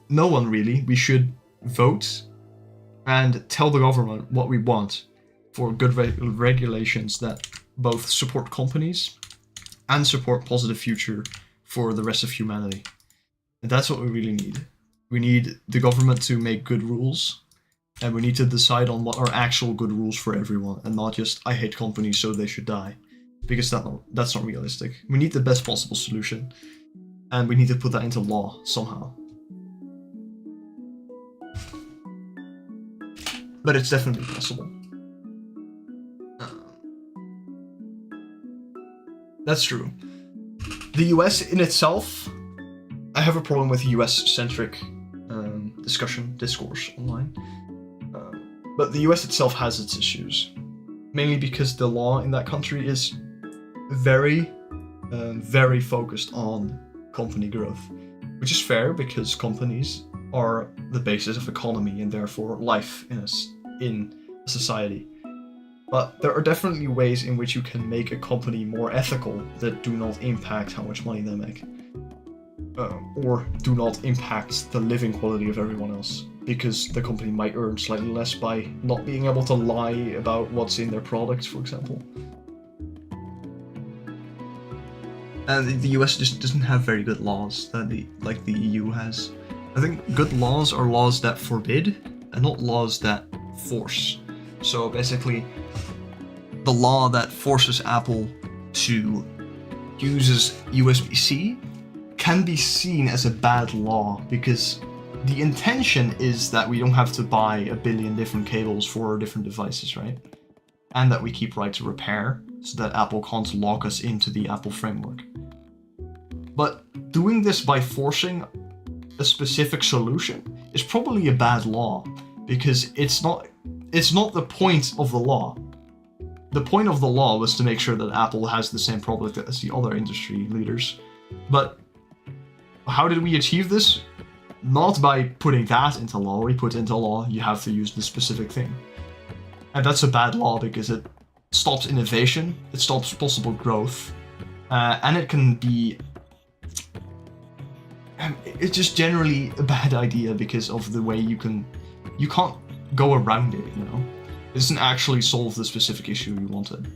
No one really. We should vote and tell the government what we want for good regulations that both support companies and support positive future for the rest of humanity. And that's what we really need. We need the government to make good rules, and we need to decide on what are actual good rules for everyone, and not just, I hate companies so they should die. Because that's not realistic. We need the best possible solution, and we need to put that into law somehow. But it's definitely possible. That's true. The US in itself, I have a problem with US-centric discourse online. But the US itself has its issues. Mainly because the law in that country is very, very focused on company growth. Which is fair because companies are the basis of economy and therefore life in a society. But there are definitely ways in which you can make a company more ethical that do not impact how much money they make. Or do not impact the living quality of everyone else. Because the company might earn slightly less by not being able to lie about what's in their products, for example. And the US just doesn't have very good laws like the EU has. I think good laws are laws that forbid and not laws that force. So basically, the law that forces Apple to use USB-C can be seen as a bad law because the intention is that we don't have to buy a billion different cables for different devices, right? And that we keep right to repair so that Apple can't lock us into the Apple framework. But doing this by forcing a specific solution is probably a bad law because it's not it's not the point of the law. The point of the law was to make sure that Apple has the same product as the other industry leaders. But how did we achieve this? Not by putting that into law. We put into law, you have to use the specific thing. And that's a bad law because it stops innovation, it stops possible growth, and it can be... It's just generally a bad idea because of the way you can't go around it, you know? It doesn't actually solve the specific issue you wanted.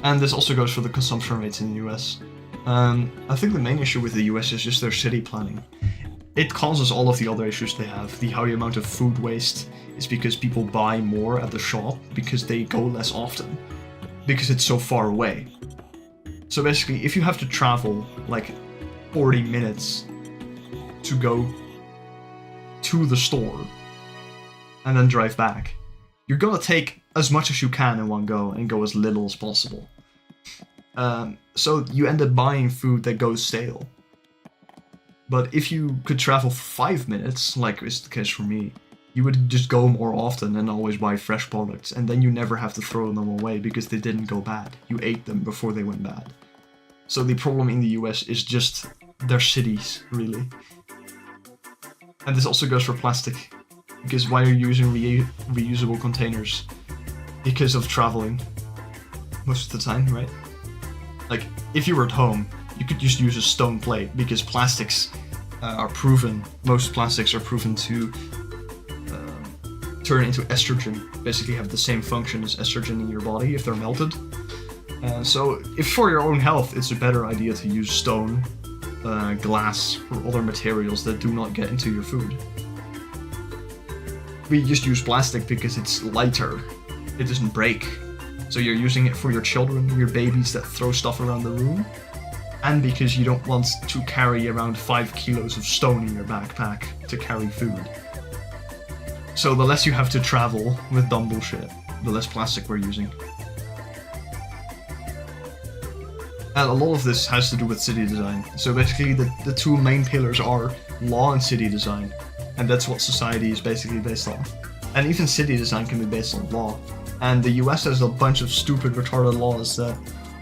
And this also goes for the consumption rates in the US. I think the main issue with the US is just their city planning. It causes all of the other issues they have. The high amount of food waste is because people buy more at the shop because they go less often, because it's so far away. So basically, if you have to travel like 40 minutes to go to the store and then drive back, you're gonna take as much as you can in one go and go as little as possible. So you end up buying food that goes stale. But if you could travel for 5 minutes, like is the case for me, you would just go more often and always buy fresh products, and then you never have to throw them away because they didn't go bad. You ate them before they went bad. So the problem in the US is just their cities, really. And this also goes for plastic, because why are you using reusable containers? Because of traveling, most of the time, right? Like, if you were at home, you could just use a stone plate, because plastics are proven, most plastics are proven to turn into estrogen, basically have the same function as estrogen in your body if they're melted. So if for your own health, it's a better idea to use stone, glass, or other materials that do not get into your food. We just use plastic because it's lighter, it doesn't break. So you're using it for your children, your babies that throw stuff around the room, and because you don't want to carry around 5 kilos of stone in your backpack to carry food. So the less you have to travel with dumb bullshit, the less plastic we're using. And a lot of this has to do with city design. So basically the two main pillars are law and city design. And that's what society is basically based on. And even city design can be based on law. And the US has a bunch of stupid, retarded laws that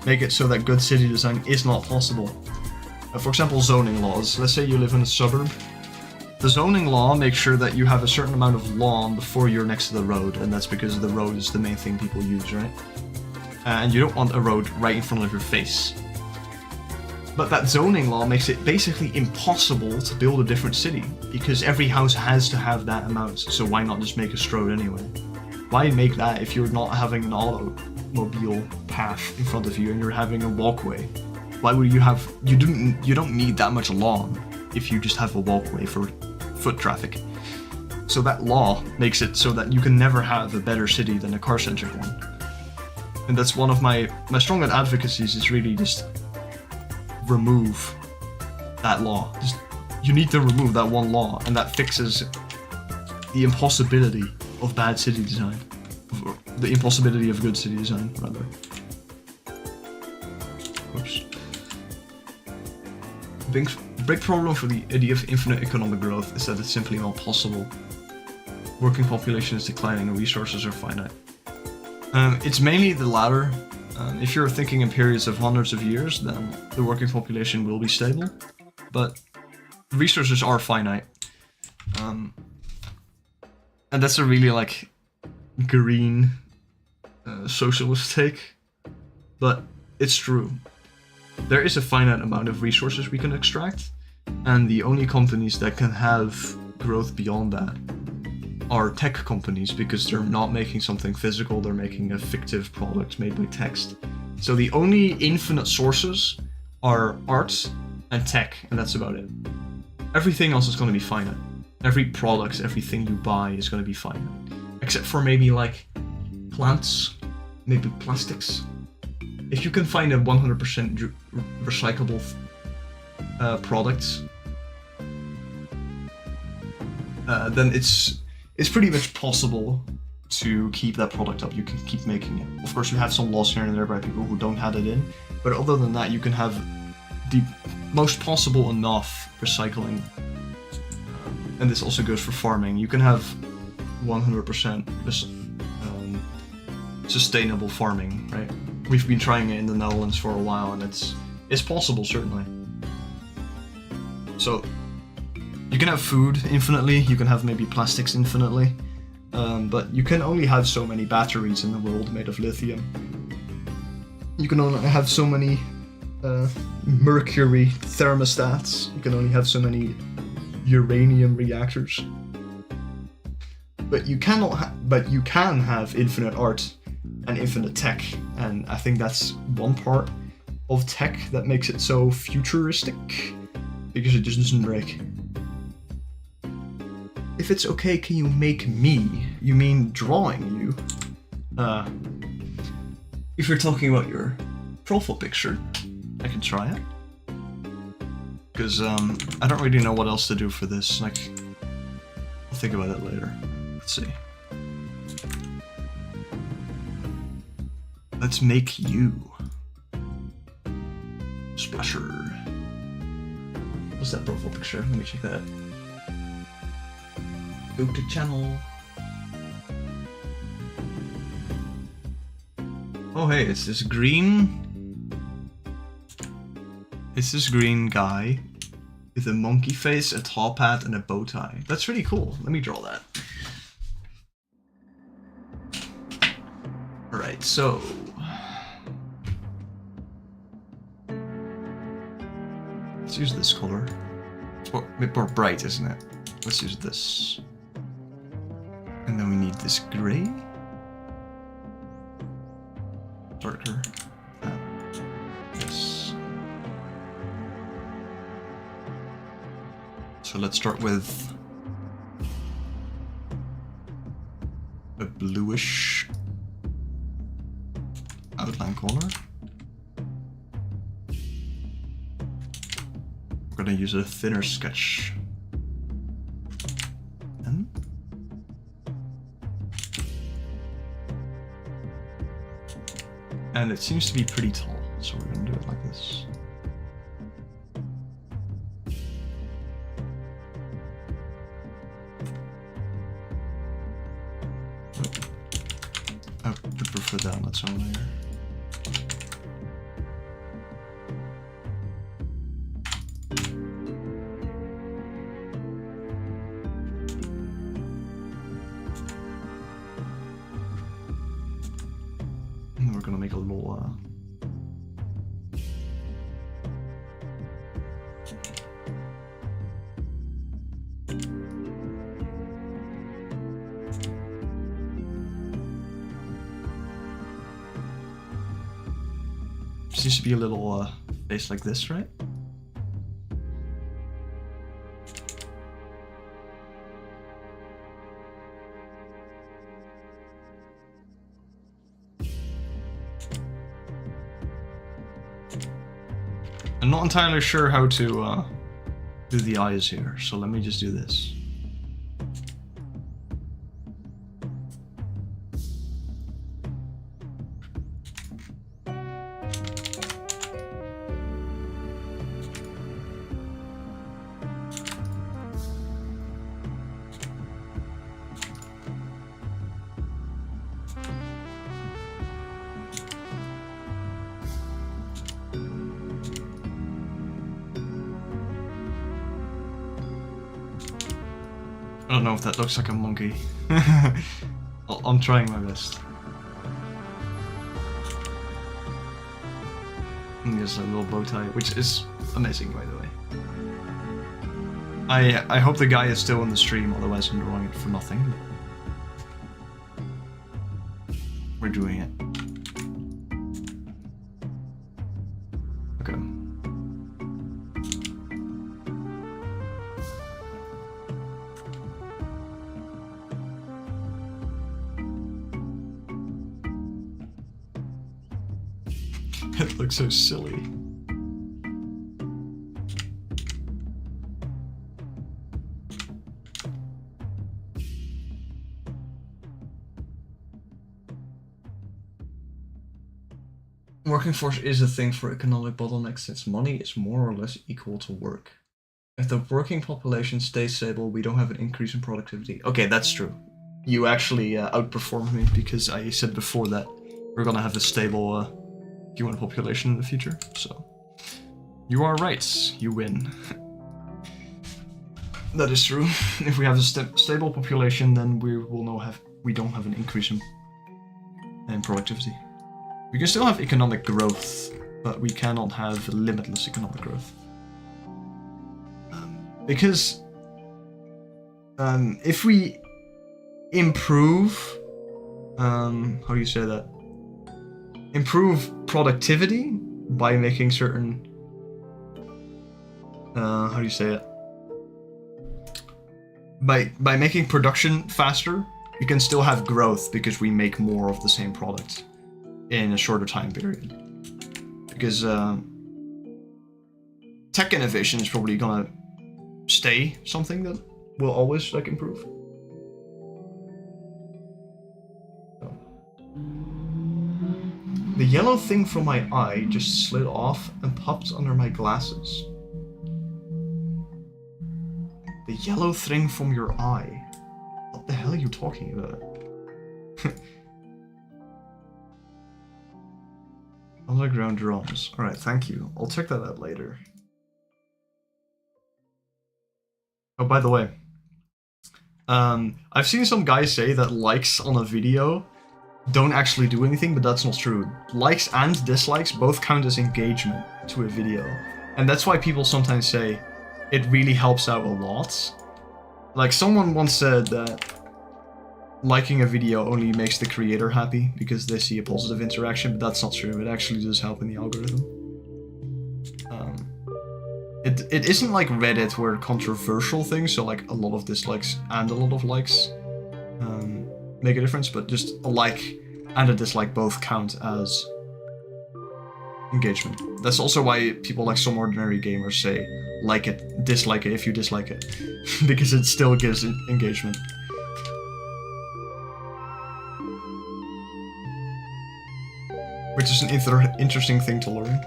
make it so that good city design is not possible. For example, zoning laws. Let's say you live in a suburb. The zoning law makes sure that you have a certain amount of lawn before you're next to the road, and that's because the road is the main thing people use, right? And you don't want a road right in front of your face. But that zoning law makes it basically impossible to build a different city, because every house has to have that amount, so why not just make a road anyway? Why make that if you're not having an automobile path in front of you and you're having a walkway? Why would you have... You don't need that much lawn if you just have a walkway for foot traffic. So that law makes it so that you can never have a better city than a car-centric one. And that's one of my strong advocacies, is really just remove that law. You need to remove that one law, and that fixes the impossibility of bad city design. The impossibility of good city design, rather. Oops. Big problem for the idea of infinite economic growth is that it's simply not possible. Working population is declining and resources are finite. It's mainly the latter. If you're thinking in periods of hundreds of years, then the working population will be stable, but resources are finite. And that's a really like green socialist take, but it's true. There is a finite amount of resources we can extract, and the only companies that can have growth beyond that are tech companies, because they're not making something physical, they're making a fictive product made by text. So the only infinite sources are art and tech, and that's about it. Everything else is going to be finite. Every product, everything you buy is going to be finite. Except for maybe like plants, maybe plastics. If you can find a 100% recyclable product, then it's pretty much possible to keep that product up. You can keep making it. Of course, you have some loss here and there by people who don't have it in, but other than that, you can have the most possible enough recycling and this also goes for farming. You can have 100% sustainable farming, right? We've been trying it in the Netherlands for a while, and it's possible, certainly. So you can have food infinitely, you can have maybe plastics infinitely, but you can only have so many batteries in the world made of lithium. You can only have so many mercury thermostats. You can only have so many uranium reactors. But you cannot. But you can have infinite art and infinite tech, and I think that's one part of tech that makes it so futuristic, because it just doesn't break. If it's okay, can you make me? You mean drawing you? If you're talking about your profile picture, I can try it. Because I don't really know what else to do for this. Like, I'll think about it later. Let's see. Let's make you. Splasher. What's that profile picture? Let me check that. Go to channel. Oh hey, it's this green... It's this green guy with a monkey face, a top hat, and a bow tie. That's really cool. Let me draw that. Alright, so... let's use this color. It's a bit more bright, isn't it? Let's use this. And then we need this gray. Darker. Yes. So let's start with a bluish outline color. We're gonna use a thinner sketch pen. And it seems to be pretty tall, so we're gonna do it like this. I would prefer that on its own layer. And we're gonna make a little seems to be a little face like this, right? I'm not entirely sure how to do the eyes here, so let me just do this. I don't know if that looks like a monkey. I'm trying my best. And there's a little bow tie, which is amazing, by the way. I hope the guy is still on the stream, otherwise I'm drawing it for nothing. We're doing it. Okay. It looks so silly. Working force is a thing for economic bottlenecks since money is more or less equal to work. If the working population stays stable, we don't have an increase in productivity. Okay, that's true. You actually outperformed me because I said before that we're gonna have a stable human population in the future. So you are right. You win. That is true. If we have a stable population, then we don't have an increase in productivity. We can still have economic growth, but we cannot have limitless economic growth. Because if we improve, how do you say that? Improve productivity by making certain, how do you say it? By making production faster, you can still have growth because we make more of the same product in a shorter time period. Because tech innovation is probably gonna stay something that will always like improve. So. The yellow thing from my eye just slid off and popped under my glasses. The yellow thing from your eye. What the hell are you talking about? Underground drums. Alright, thank you. I'll check that out later. Oh, by the way, I've seen some guys say that likes on a video don't actually do anything, but that's not true. Likes and dislikes both count as engagement to a video. And that's why people sometimes say it really helps out a lot. Like, someone once said that liking a video only makes the creator happy because they see a positive interaction, but that's not true. It actually does help in the algorithm. It isn't like Reddit where controversial things, so like a lot of dislikes and a lot of likes make a difference, but just a like and a dislike both count as engagement. That's also why people like Some Ordinary Gamers say like it, dislike it if you dislike it, because it still gives engagement. Which is an interesting thing to learn.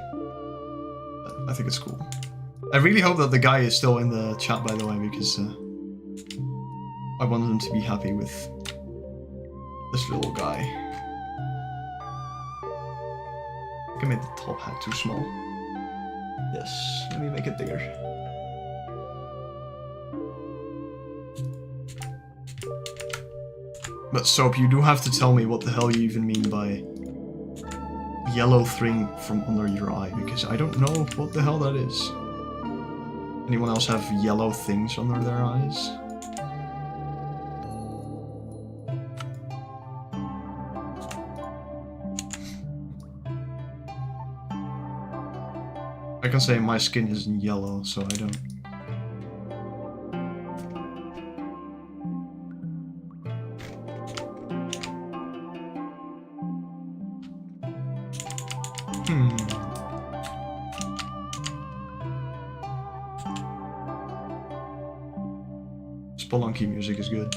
I think it's cool. I really hope that the guy is still in the chat, by the way, because I want him to be happy with this little guy. I think I made the top hat too small. Yes, let me make it bigger. But Soap, you do have to tell me what the hell you even mean by yellow thing from under your eye, because I don't know what the hell that is. Anyone else have yellow things under their eyes? I can say my skin isn't yellow, so I don't. Spelunky music is good.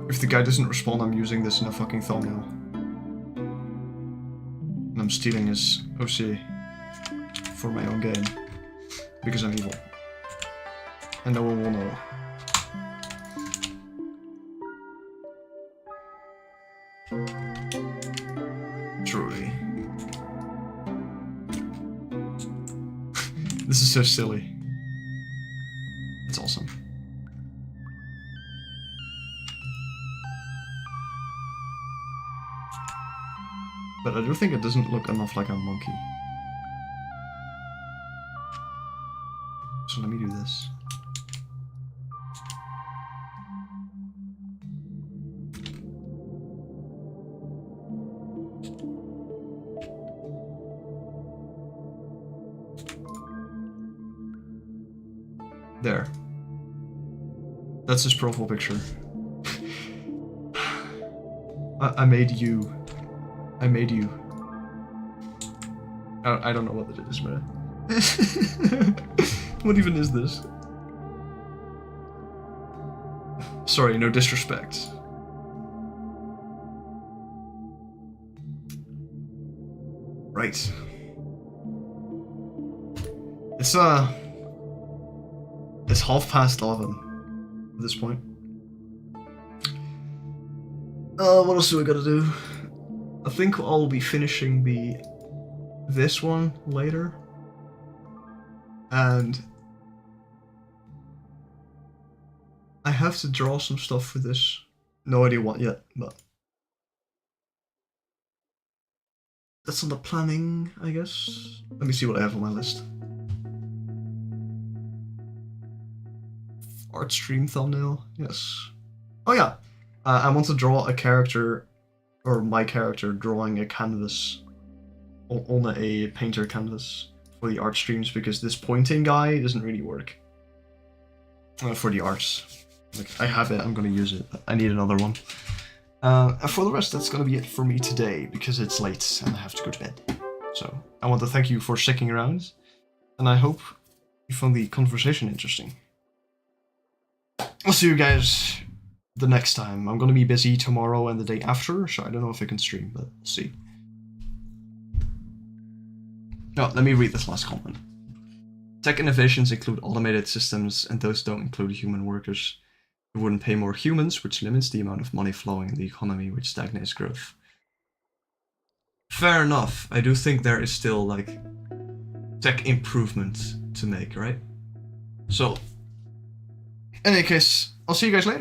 If the guy doesn't respond, I'm using this in a fucking thumbnail. And I'm stealing his OC for my own game. Because I'm evil. And no one will know. Truly. This is so silly. It's awesome. But I do think it doesn't look enough like a monkey. So let me do this. There. That's his profile picture. I made you. I made you. I don't know what it is, man. What even is this? Sorry, no disrespect. Right. It's 11:30 at this point. What else do I gotta do? I think I'll be finishing this one later. And I have to draw some stuff for this. No idea what yet, but that's on the planning, I guess. Let me see what I have on my list. Art stream thumbnail, yes. Oh yeah, I want to draw a character, or my character drawing a canvas on a painter canvas for the art streams, because this pointing guy doesn't really work for the arts. Like, I have it, I'm gonna use it, but I need another one. And for the rest, that's gonna be it for me today, because it's late and I have to go to bed. So, I want to thank you for sticking around, and I hope you found the conversation interesting. I'll see you guys the next time. I'm gonna be busy tomorrow and the day after, so I don't know if I can stream, but we'll see. Oh, let me read this last comment. Tech innovations include automated systems, and those don't include human workers. We wouldn't pay more humans, which limits the amount of money flowing in the economy, which stagnates growth. Fair enough. I do think there is still, like, tech improvement to make, right? So, in any case, I'll see you guys later.